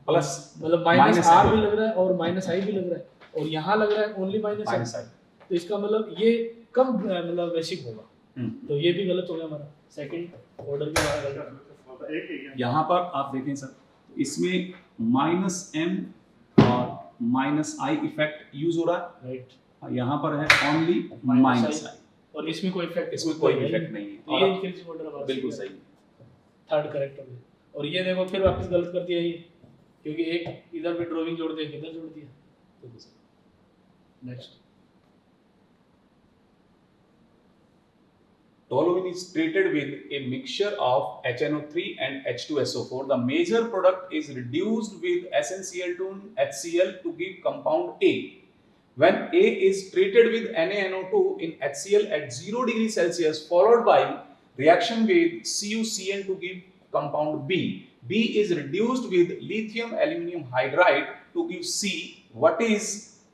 प्लस मतलब माइनस R भी लग रहा है और माइनस I भी लग रहा है, और यहाँ लग रहा है ओनली माइनस I, तो इसका मतलब ये कम मतलब बेसिक होगा, तो ये भी गलत हो गया हमारा। सेकंड ऑर्डर के बाद यहाँ पर आप देखें सर, इसमें -m और -i इफेक्ट यूज हो रहा है, राइट, यहाँ पर है ओनली -i, और इसमें कोई इफेक्ट, इसमें कोई इफेक्ट नहीं है। तो ये इंक्रीजिंग ऑर्डर हमारा बिल्कुल सही। थर्ड करेक्ट हो गया। और ये देखो फिर वापस गलत कर दिया ये, क्योंकि एक इधर भी ड्राइंग जोड़ दिया, इधर जोड़ दिया। बिल्कुल सही। Next, Toluene is treated with a mixture of HNO3 and H2SO4. The major product is reduced with SnCl2 and HCl to give compound A. When A is treated with NaNO2 in HCl at 0 degree Celsius followed by reaction with CuCN to give compound B. B is reduced with lithium aluminium hydride to give C. What is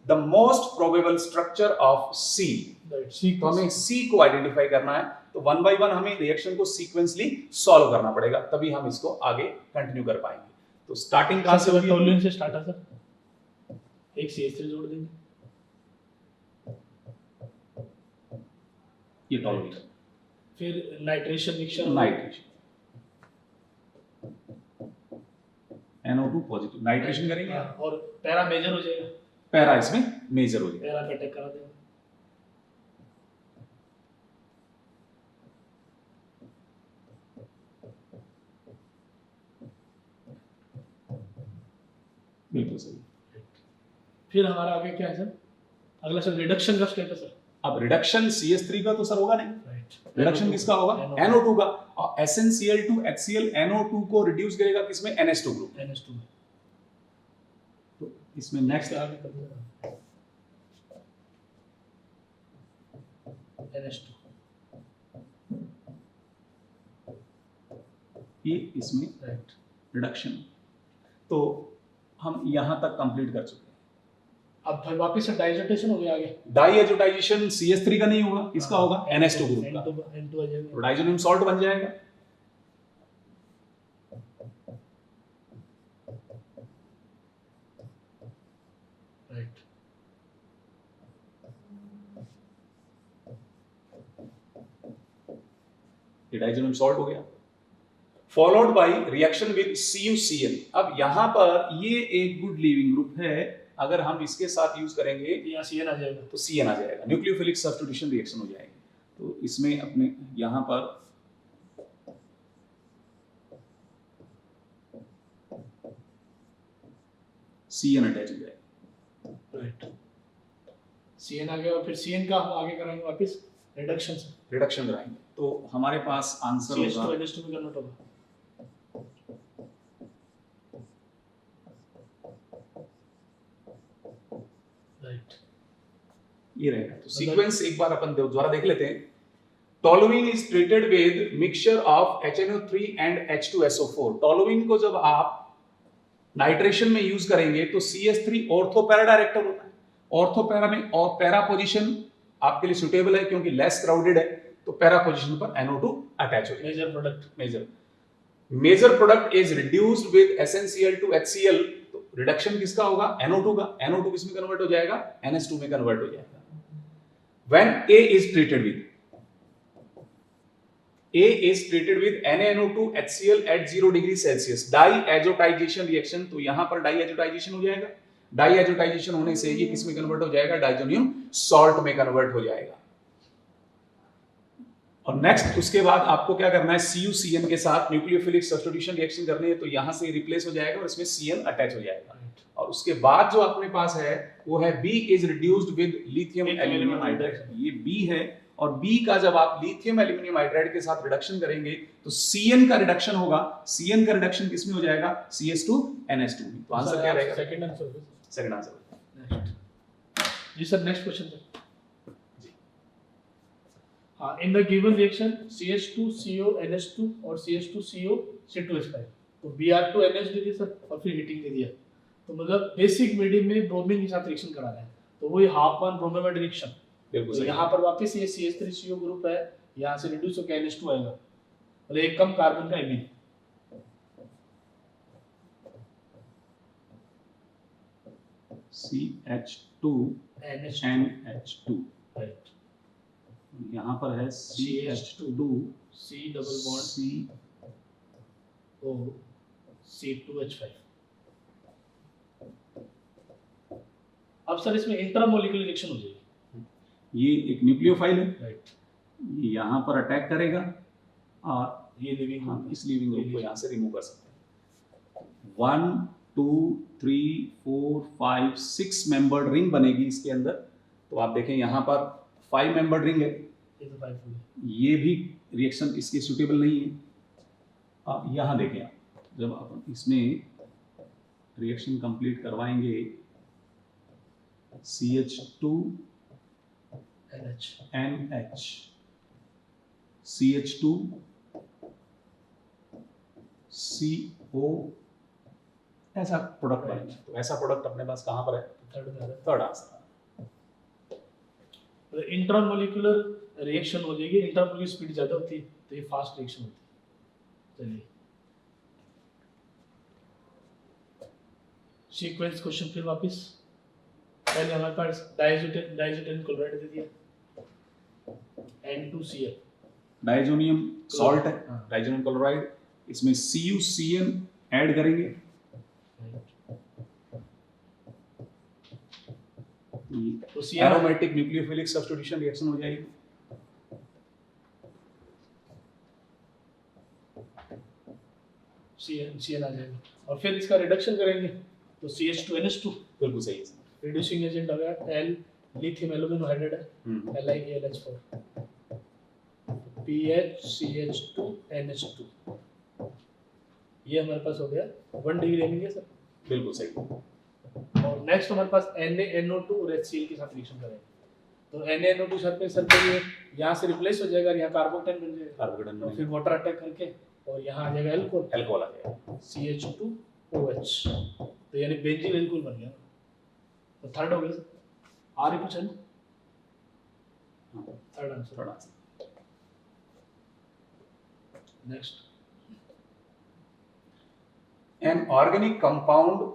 the most probable structure of C? तो हमें C को identify करना है, तो 1 by 1 हमें reaction को sequentially solve करना पड़ेगा, तभी हम इसको आगे कंटिन्यू कर पाएंगे। तो स्टार्टिंग कहां से होगी? टोलुएन से स्टार्ट है सर, एक CH3 जोड़ देंगे, ये टोलुएन, फिर nitration mixture, nitration NO2 positive nitration करेंगे और पैरा मेजर हो जाएगा, पैरा इसमें मेजर हो जाएगा, पैरा पे अटैक करा देगा। बिल्कुल सही। फिर हमारा आगे क्या है सर? अगला सर रिडक्शन का स्टेप है सर। अब रिडक्शन CH3 का तो सर होगा नहीं, राइट, रिडक्शन किसका होगा? NO2 का, और SnCl2 HCl NO2 को रिड्यूस करेगा किसमें? NH2 ग्रुप, NH2 में। तो इसमें नेक्स्ट आगे कर देगा NH2, ये इसमें राइट, रिडक्शन। तो हम यहां तक कंप्लीट कर चुके हैं। अब फिर वापस से डाइजेटेशन हो गया आगे, डाइएजोटाइजेशन CH3 का नहीं होगा, किसका होगा? NH2 ग्रुप का, N2 आ जाएगा, तो डाइजोनियम सॉल्ट बन जाएगा। राइट, ये डाइजोनियम सॉल्ट हो गया, followed by reaction with CuCl। अब यहां पर ये एक गुड लीविंग ग्रुप है, अगर हम इसके साथ यूज करेंगे यहाँ CN आ जाएगा, तो CN आ जाएगा, न्यूक्लियोफिलिक सब्स्टिट्यूशन रिएक्शन हो जाएगी। तो इसमें अपने यहां पर CN अटैच हो जाएगा, राइट, CN आ गया, और फिर CN का हम आगे कराएंगे वापस रिडक्शन से, रिडक्शन कराएंगे, तो हमारे पास आंसर CH2 होगा NH2 में कन्वर्ट होगा, राइट, ये रहेगा। तो सीक्वेंस एक बार अपन दोबारा देख लेते हैं। Toluene is treated with mixture of HNO3 and H2SO4। Toluene को जब आप नाइट्रेशन में यूज करेंगे तो CH3 ऑर्थो पैरा डायरेक्टर होता है, ऑर्थो पैरा में, और पैरा पोजीशन आपके लिए सुटेबल है क्योंकि लेस क्राउडेड है, तो पैरा पोजीशन पर NO2 अटैच हो जाएगा। Major product is reduced with SnCl2 HCl। तो रिडक्शन किसका होगा? NO2 का, NO2 किस में कन्वर्ट हो जाएगा? NH2 में कन्वर्ट हो जाएगा। When A is treated with NaNO2 HCl at 0 degree Celsius, diazotisation reaction, तो यहां पर डाइएजोटाइजेशन हो जाएगा, डाइएजोटाइजेशन होने से ये किस में कन्वर्ट हो जाएगा? डाइजोनियम सॉल्ट में कन्वर्ट हो जाएगा। और नेक्स्ट उसके बाद आपको क्या करना है? CuCN के साथ न्यूक्लियोफिलिक सब्स्टिट्यूशन रिएक्शन करनी है, तो यहां से रिप्लेस हो जाएगा और इसमें CN अटैच हो जाएगा। और उसके बाद जो अपने पास है वो है B is reduced with lithium aluminium hydride. ये B है, और B का जब आप लिथियम एल्यूमिनियम हाइड्राइड के साथ रिडक्शन करेंगे तो CN का रिडक्शन होगा, CN का रिडक्शन किसमें हो जाएगा? CH2 NH2 में। तो आंसर क्या रहेगा? Second answer, second answer. जी सर, नेक्स्ट क्वेश्चन सर। हाँ, in the given reaction CH2CO NH2 और CH2CO C2H5, तो Br2 NH दे दिया सर, और फिर हीटिंग दे दिया, तो मतलब बेसिक मीडियम में ब्रोमीन के साथ रिएक्शन करा रहे हैं, तो वही हाफ वन ब्रोमेमाइड रिएक्शन। बिल्कुल तो यहाँ पर वापस ये CH3CO ग्रुप है, यहाँ से रिड्यूस होकर NH2 आएगा, मतलब एक कम कार्बन का इमीन। CH2 NH2, राइट, यहाँ पर है CH2 C double bond C O C2H5। अब सर इसमें इंट्रामोलिकुलर रिएक्शन हो जाएगी। ये एक न्यूक्लियोफाइल है, राइट, ये यहाँ पर अटैक करेगा और ये लिविंग हम इस लिविंग ग्रुप को यहाँ से रिमूव कर सकते हैं। 1 2 3 4 5 6 मेंबर्ड रिंग बनेगी इसके अंदर। तो आप देखें यहाँ पर 5 मेंबर्ड रिंग है, ये तो 5 हो गया। ये भी रिएक्शन इसके सूटेबल नहीं है। आप यहाँ देखें, आप जब अपन इसमें रिएक्शन कंप्लीट करवाएंगे CH2 NH CH2 CO ऐसा प्रोडक्ट बनेगा। तो ऐसा प्रोडक्ट अपने पास कहाँ पर है? थर्ड में आ रहा थर्ड आंसर। है। इंट्रामोलिकुलर रिएक्शन हो जाएगी, इंट्रामोलिकुलर स्पीड ज़्यादा होती है तो ये फास्ट रिएक्शन होती है। चलिए सीक्वेंस क्वेश्चन फिर वापस। पहले हमारे पास डाइज़ोटेन क्लोराइड दे दिया N2Cl, डाइजोनियम सॉल्ट है, हाँ। डाइजोनियम क्लोराइड, इसमें CuCN ऐड करेंगे। तो एरोमेटिक न्यूक्लियोफिलिक सब्स्टिट्यूशन रिएक्शन हो जाएगी। CN आ जाएगा और फिर इसका रिडक्शन करेंगे तो CH2NH2 बिल्कुल सही है। रिड्यूसिंग एजेंट आ गया L, लिथियम एल्यूमिनो हाइड्राइड है LiAlH4 PHCH2NH2, ये हमारे पास हो गया 1 डिग्री लेंगे सर। बिल्कुल सही। और नेक्स्ट हमारे पास NaNO2 और HCl के साथ रिएक्शन करेंगे तो NaNO2 साथ में सर ये यहाँ से रिप्लेस हो जाएगा और यहाँ कार्बोकेटाइन बन जाएगा, कार्बोकेटाइन और फिर वाटर अटैक करके और यहाँ आ जाएगा एल्कोहल, अल्कोहल आ जाएगा। CH2OH, तो यानी बेंजीन एल्कोहल बन गया। तो थर्ड हो गया सर। आर ही कुछ है ना? Third answer. Third answer. Next, An organic compound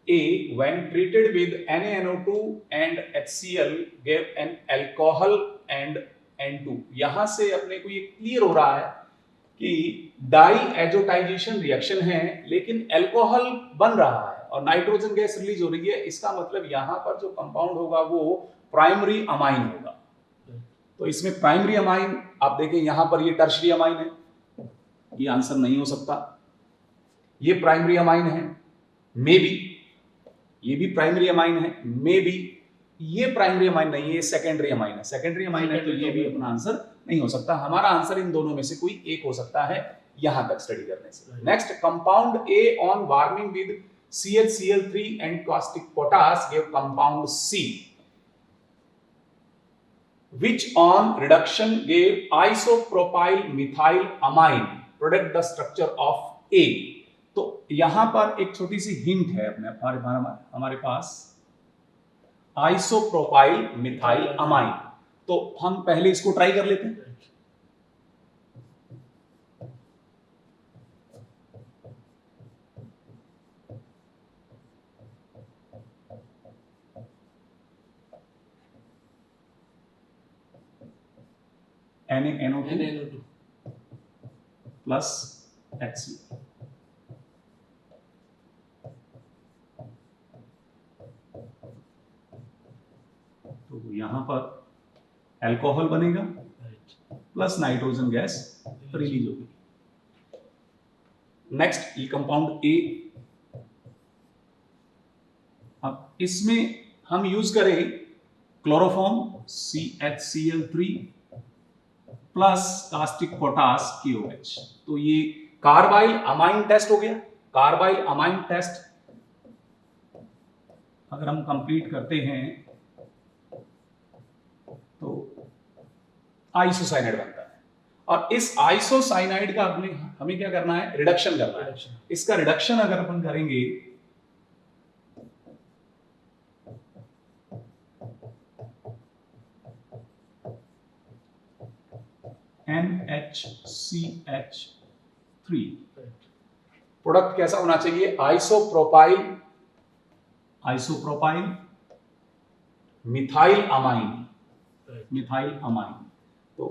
A when treated with NaNO2 and HCl gave an alcohol and N2। यहाँ से अपने को ये क्लियर हो रहा है कि डाई एजोटाइजेशन रिएक्शन है लेकिन अल्कोहल बन रहा है और नाइट्रोजन गैस रिलीज हो रही है। इसका मतलब यहाँ पर जो कंपाउंड होगा वो प्राइमरी अमाइन होगा। तो इसमें प्राइमरी अमाइन आप देखें, यहाँ पर ये टर्शरी अमाइन है, ये आंसर नहीं हो सकता। ये प्राइमरी अमाइन है, मे बी ये भी प्राइमरी अमाइन है, मे बी ये प्राइमरी अमाइन नहीं है, ये सेकेंडरी अमाइन है। सेकेंडरी अमाइन है तो ये भी अपना आंसर नहीं हो सकता। हमारा आंसर इन दोनों में से कोई एक हो सकता है यहां तक स्टडी करने से। Next, compound A on warming with CHCl3 and caustic potash gave compound C, which on reduction gave isopropyl methyl amine, product the structure of A। तो यहां पर एक छोटी सी हिंट है हमारे पास, आइसोप्रोपाइल मिथाइल अमाइन। तो हम पहले इसको ट्राई कर लेते हैं। NaNO2 plus HCl। तो यहाँ पर अल्कोहल बनेगा प्लस नाइट्रोजन गैस रिलीज होगी। नेक्स्ट, ये कंपाउंड ए, अब इसमें हम यूज करें chloroform CHCl3 plus caustic potash KOH। तो ये कार्बाइल अमाइन टेस्ट हो गया। कार्बाइल अमाइन टेस्ट अगर हम कंप्लीट करते हैं तो आइसोसाइनाइड बनता है और इस आइसोसाइनाइड का हमें क्या करना है? रिडक्शन करना है। इसका रिडक्शन अगर अपन करेंगे NHCH3, प्रोडक्ट कैसा होना चाहिए? Isopropyl methyl amine Right. Methyl amine. तो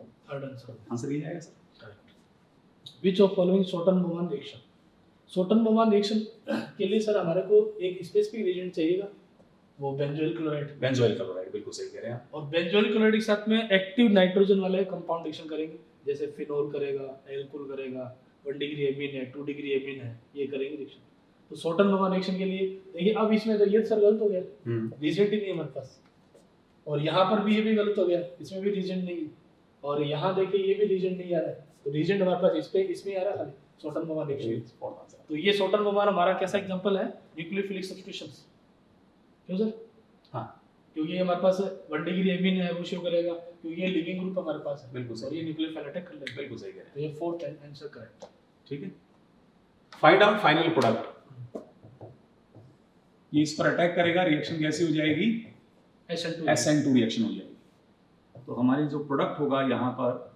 थर्ड आंसर। आंसर ये आएगा sir. Which of following Schotten Baumann reaction, Schotten Baumann reaction के लिए सर हमारे को एक स्पेसिफिक रीजन चाहिएगा, वो बेंजोइल क्लोराइड। बेंजोइल क्लोराइड, बिल्कुल सही कह रहे हैं आप। और बेंजोइल क्लोराइड के साथ में एक्टिव नाइट्रोजन वाले कंपाउंड रिएक्शन करेंगे, जैसे फिनोल करेगा, एल्कोहल करेगा, 1 डिग्री एमीन है, 2 डिग्री एमीन है, ये करेंगे रिएक्शन। तो शॉर्टन बोमान रिएक्शन के लिए देखिए, अब इसमें तो ये सर गलत हो गया, रीजेंट ही नहीं है हमारे पास, और यहाँ पर भी ये भी गलत हो गया, इसमें भी रीजेंट नहीं है, और यहाँ देखिए ये भी रीजेंट नहीं आ रहा है, तो रीजेंट हमारे पास इसमें आ रहा है खाली शॉर्टन बोमान रिएक्शन। तो ये शॉर्टन बोमान हमारा कैसा एग्जांपल है, न्यूक्लियोफिलिक सब्स्टिट्यूशंस। क्यों सर? हाँ, क्योंकि ये हमारे पास 1 डिग्री एमीन है, वो शो करेगा, क्योंकि ये लिविंग ग्रुप हमारे पास है, बिल्कुल सही, और ये न्यूक्लियोफिलिक कर लेगा, बिल्कुल सही कह रहे हैं। तो ये फोर्थ आंसर करेक्ट। ठीक है, फाइंड आउट फाइनल प्रोडक्ट। ये इस पर अटैक करेगा, रिएक्शन कैसी हो जाएगी, SN2 रिएक्शन हो जाएगी। तो हमारी जो प्रोडक्ट होगा यहां पर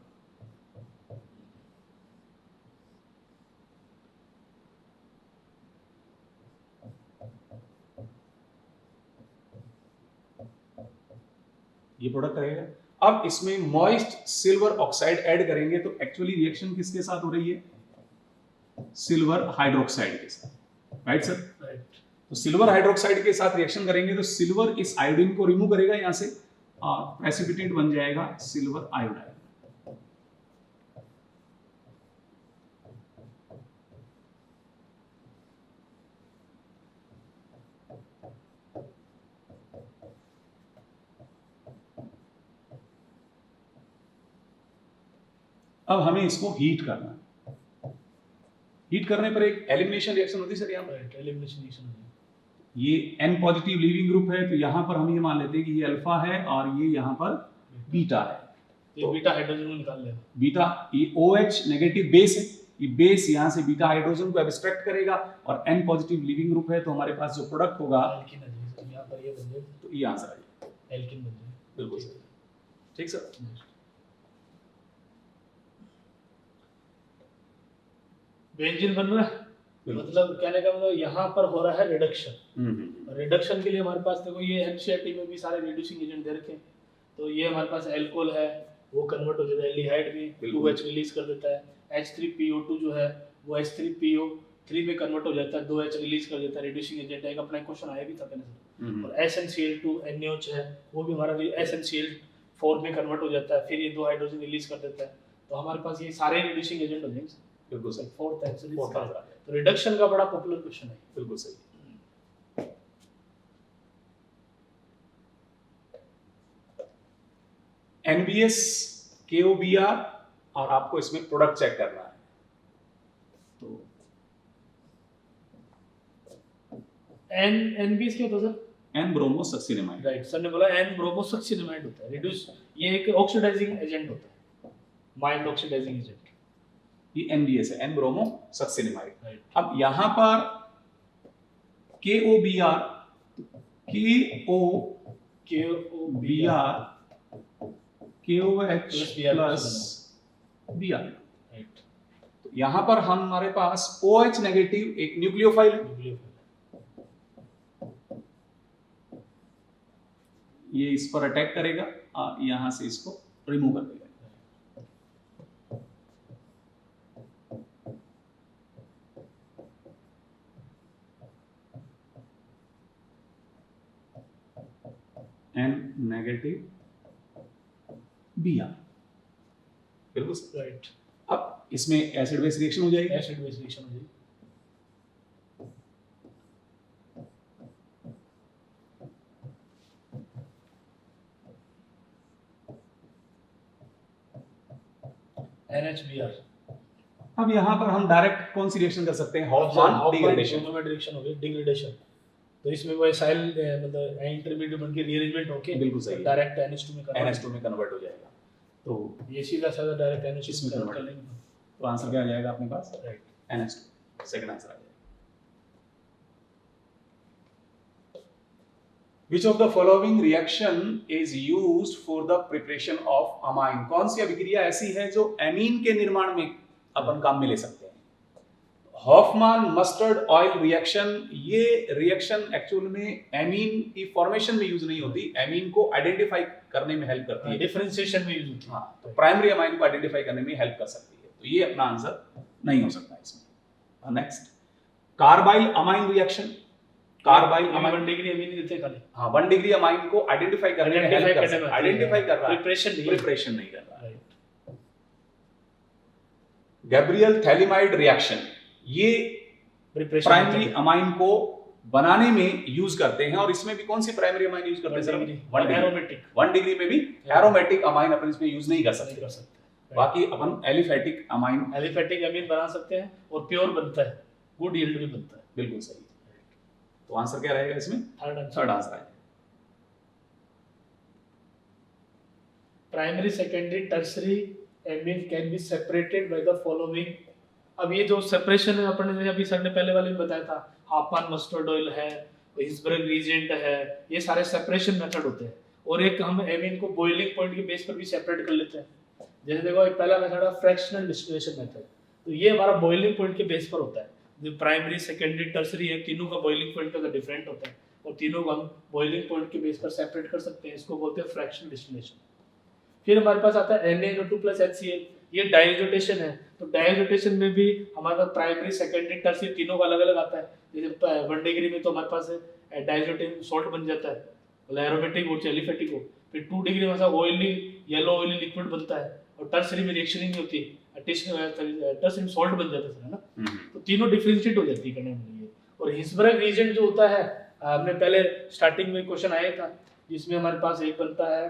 ये प्रोडक्ट रहेगा। अब इसमें मॉइस्ट सिल्वर ऑक्साइड ऐड करेंगे, तो एक्चुअली रिएक्शन किसके साथ हो रही है, सिल्वर हाइड्रोक्साइड के साथ, राइट सर? राइट। तो सिल्वर हाइड्रोक्साइड के साथ रिएक्शन करेंगे तो सिल्वर इस आयोडीन को रिमूव करेगा यहां से, और प्रेसिपिटेट बन जाएगा सिल्वर आयोडाइड। अब हमें इसको हीट करना है। हीट करने पर एक एलिमिनेशन रिएक्शन होती है सर यहाँ पर। राइट, एलिमिनेशन रिएक्शन होती है। ये N पॉजिटिव लीविंग ग्रुप है, तो यहाँ पर हम ये मान लेते हैं कि ये अल्फा है और ये यहाँ पर बीटा है। तो बीटा हाइड्रोजन को निकाल लेगा। बीटा, ये OH नेगेटिव बेस है, ये बेस यहाँ से बीटा हाइड्रोजन को एब्स्ट्रैक्ट करेगा, और N पॉजिटिव लीविंग ग्रुप है, तो हमारे पास जो प्रोडक्ट होगा एल्कीन आ जाएगी, यहाँ पर ये बन जाएगा, तो ये आंसर आ जाएगा। एल्कीन बन जाएगा। बिल्कुल सही, ठीक सर। बेंजीन बन रहा है, मतलब कहने का मतलब यहाँ पर हो रहा है रिडक्शन। रिडक्शन के लिए हमारे पास देखो, ये NCERT में भी सारे रिड्यूसिंग एजेंट दे रखे हैं, तो ये हमारे पास अल्कोहल है, वो कन्वर्ट हो जाता है एल्डिहाइड में, 2H रिलीज कर देता है, H3PO2 जो है वो H3PO3 में कन्वर्ट हो जाता है, 2H रिलीज कर देता है, रिड्यूसिंग एजेंट है। एक अपना क्वेश्चन आया भी था पहले से। और SnCl2 NaOH है, वो भी हमारा SnCl4 में कन्वर्ट हो जाता है, फिर ये 2 हाइड्रोजन रिलीज कर देता है, तो हमारे पास ये सारे रिड्यूसिंग एजेंट हो जाएंगे। बिल्कुल सही, फोर्थ आंसर फोर्थ आंसर। तो रिडक्शन का बड़ा पॉपुलर क्वेश्चन है। बिल्कुल सही। NBS KOBr, और आपको इसमें प्रोडक्ट चेक करना है, तो NBS क्या होता है सर? N ब्रोमोसक्सिनेमाइड। राइट, सर ने बोला N ब्रोमोसक्सिनेमाइड होता है, रिड्यूस, ये एक ऑक्सीडाइजिंग एजेंट होता है, माइल्ड ऑक्सीडाइजिंग एजेंट। ये NBS है, N ब्रोमोसक्सिनेमाइड। राइट। अब यहाँ पर KOBr, KOH plus Br, right. तो यहाँ पर हमारे पास OH नेगेटिव एक न्यूक्लियोफाइल है, ये इस पर अटैक करेगा और यहाँ से इसको रिमूव कर देगा। N नेगेटिव Br, बिल्कुल राइट। अब इसमें एसिड बेस रिएक्शन हो जाएगी। एसिड बेस रिएक्शन हो जाएगी। NHBr। अब यहाँ पर हम डायरेक्ट कौन सी रिएक्शन कर सकते हैं, हॉफमैन डिग्रेडेशन। डिग्रेडेशन हो गई, डिग्रेडेशन, तो इसमें वो एसाइल मतलब इंटरमीडिएट बन के रीअरेंजमेंट होके बिल्कुल सही, डायरेक्ट NH2 में कन्वर्ट हो जाएगा, तो ये सीधा साधा डायरेक्ट NH2 में कन्वर्ट कर लेंगे। तो आंसर क्या आ जाएगा अपने पास, राइट, NH2, सेकंड आंसर आ जाएगा। Which of the following reaction is used for the preparation of amine? कौन सी अभिक्रिया ऐसी है जो एमीन के निर्माण में अपन काम में ले सकते हैं? हॉफमान मस्टर्ड ऑयल रिएक्शन, ये रिएक्शन एक्चुअल में एमीन की फॉर्मेशन में यूज नहीं होती, एमीन को आइडेंटिफाई करने में हेल्प करती है, डिफरेंशिएशन में यूज होती है। हाँ, तो प्राइमरी अमाइन को आइडेंटिफाई करने में हेल्प कर सकती है, तो ये अपना आंसर नहीं हो सकता इसमें। Next, carbyl amine reaction, carbyl amine 1 degree amine देते हैं खाली, हाँ 1 डिग्री अमाइन को आइडेंटिफाई करने में हेल्प कर सकता है, आइडेंटिफाई कर रहा है, प्रिपरेशन नहीं कर रहा है। गैब्रियल थैलिमाइड रिएक्शन, ये प्राइमरी अमाइन को बनाने में यूज करते हैं, और इसमें भी कौन सी प्राइमरी अमाइन यूज करते हैं सर? 1 डिग्री में भी एरोमेटिक अमाइन अपन इसमें यूज नहीं कर सकते। बाकी अपन एलिफेटिक अमीन बना सकते हैं और प्योर बनता है, गुड यील्ड भी बनता है। बिल्कुल सही। तो आंसर क्या रहेगा इसमें? थर्ड आंसर है। Primary, secondary, tertiary amine can be separated by the following. अब ये जो सेपरेशन है अपन ने अभी सर ने पहले वाले में बताया था, हॉफमान मस्टर्ड ऑयल है, हिल्सबर्ग रीजेंट है, ये सारे सेपरेशन मेथड होते हैं। और एक हम एमीन को बॉइलिंग पॉइंट के बेस पर भी सेपरेट कर लेते हैं। जैसे देखो एक पहला मेथड है फ्रैक्शनल डिस्टिलेशन मेथड, तो ये हमारा बॉइलिंग पॉइंट के बेस पर होता है। जो प्राइमरी, सेकेंडरी, टर्सरी है, तीनों का बॉइलिंग पॉइंट का डिफरेंट होता है, और तीनों को हम बॉइलिंग पॉइंट के बेस पर सेपरेट कर सकते हैं, इसको बोलते हैं फ्रैक्शनल डिस्टिलेशन। फिर हमारे पास आता है NaNO2 + HCl, ये डायजोटेशन है। तो डायजोटेशन में भी हमारे पास प्राइमरी, सेकेंडरी, टर्सरी तीनों का अलग अलग आता है। जैसे 1 डिग्री में तो हमारे पास डायजोटेन सॉल्ट बन जाता है, मतलब एरोमेटिक हो चाहे एलिफेटिक हो। फिर 2 डिग्री में ऑयली, येलो ऑयली लिक्विड बनता है, और टर्सरी में रिएक्शन ही नहीं होती, टर्सरी में सॉल्ट बन जाता है ना। तो तीनों डिफरेंशिएट हो जाती है करने में। और हिल्सबर्ग रीजेंट जो होता है, हमने पहले स्टार्टिंग में क्वेश्चन आया था, जिसमें हमारे पास एक बनता है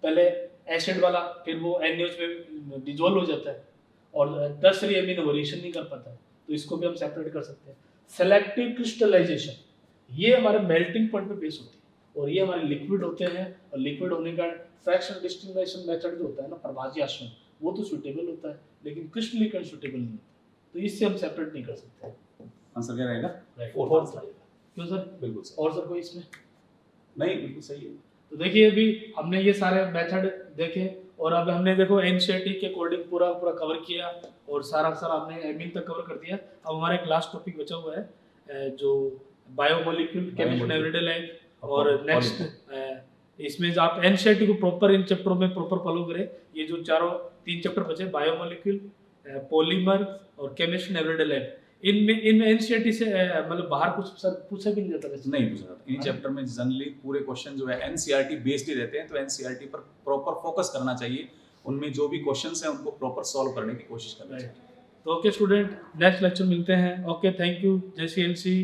पहले एसिड वाला, फिर वो NaOH में डिसॉल्व हो जाता है, और टर्सरी अमीन रिएक्शन नहीं कर पाता, तो इसको भी हम सेपरेट कर सकते हैं। सेलेक्टिव क्रिस्टलाइजेशन, ये हमारे मेल्टिंग पॉइंट पे बेस होती है, और ये हमारे लिक्विड होते हैं, और लिक्विड होने का फ्रैक्शनल डिस्टिलेशन मेथड जो होता है ना, प्रभाजी आश्रम, वो तो सुटेबल होता है, लेकिन क्रिस्टलीकरण सुटेबल नहीं होता, तो इससे हम सेपरेट नहीं कर सकते। आंसर क्या रहेगा? फोर्थ रहेगा। क्यों सर? बिल्कुल सही। और सर कोई इसमें? नहीं, बिल्कुल सही है। तो देखिए अभी हमने ये सारे मेथड देखे, और अब हमने देखो NCERT के अकॉर्डिंग पूरा कवर किया, और सारा आपने एमीन तक कवर कर दिया। अब हमारा एक लास्ट टॉपिक बचा हुआ है, जो बायोमोलिक्यूल केमिस्ट्री एवरीडे लाइफ। और नेक्स्ट इसमें आप NCERT को प्रॉपर इन चैप्टरों में प्रॉपर फॉलो करें। ये जो 3 चैप्टर बचे, बायोमोलिक्यूल, पॉलीमर और केमिस्ट्री एवरीडे लाइफ, इन NCERT से मतलब बाहर कुछ सर पूछा भी नहीं जाता? नहीं पूछा जाता। इन चैप्टर में जनरली पूरे क्वेश्चन जो है NCERT बेस्ड ही रहते हैं, तो NCERT पर प्रॉपर फोकस करना चाहिए, उनमें जो भी क्वेश्चंस हैं उनको प्रॉपर सॉल्व करने की कोशिश करनी चाहिए। तो ओके स्टूडेंट, नेक्स्ट लेक्चर मिलते हैं। Okay, thank you. जय श्री LC।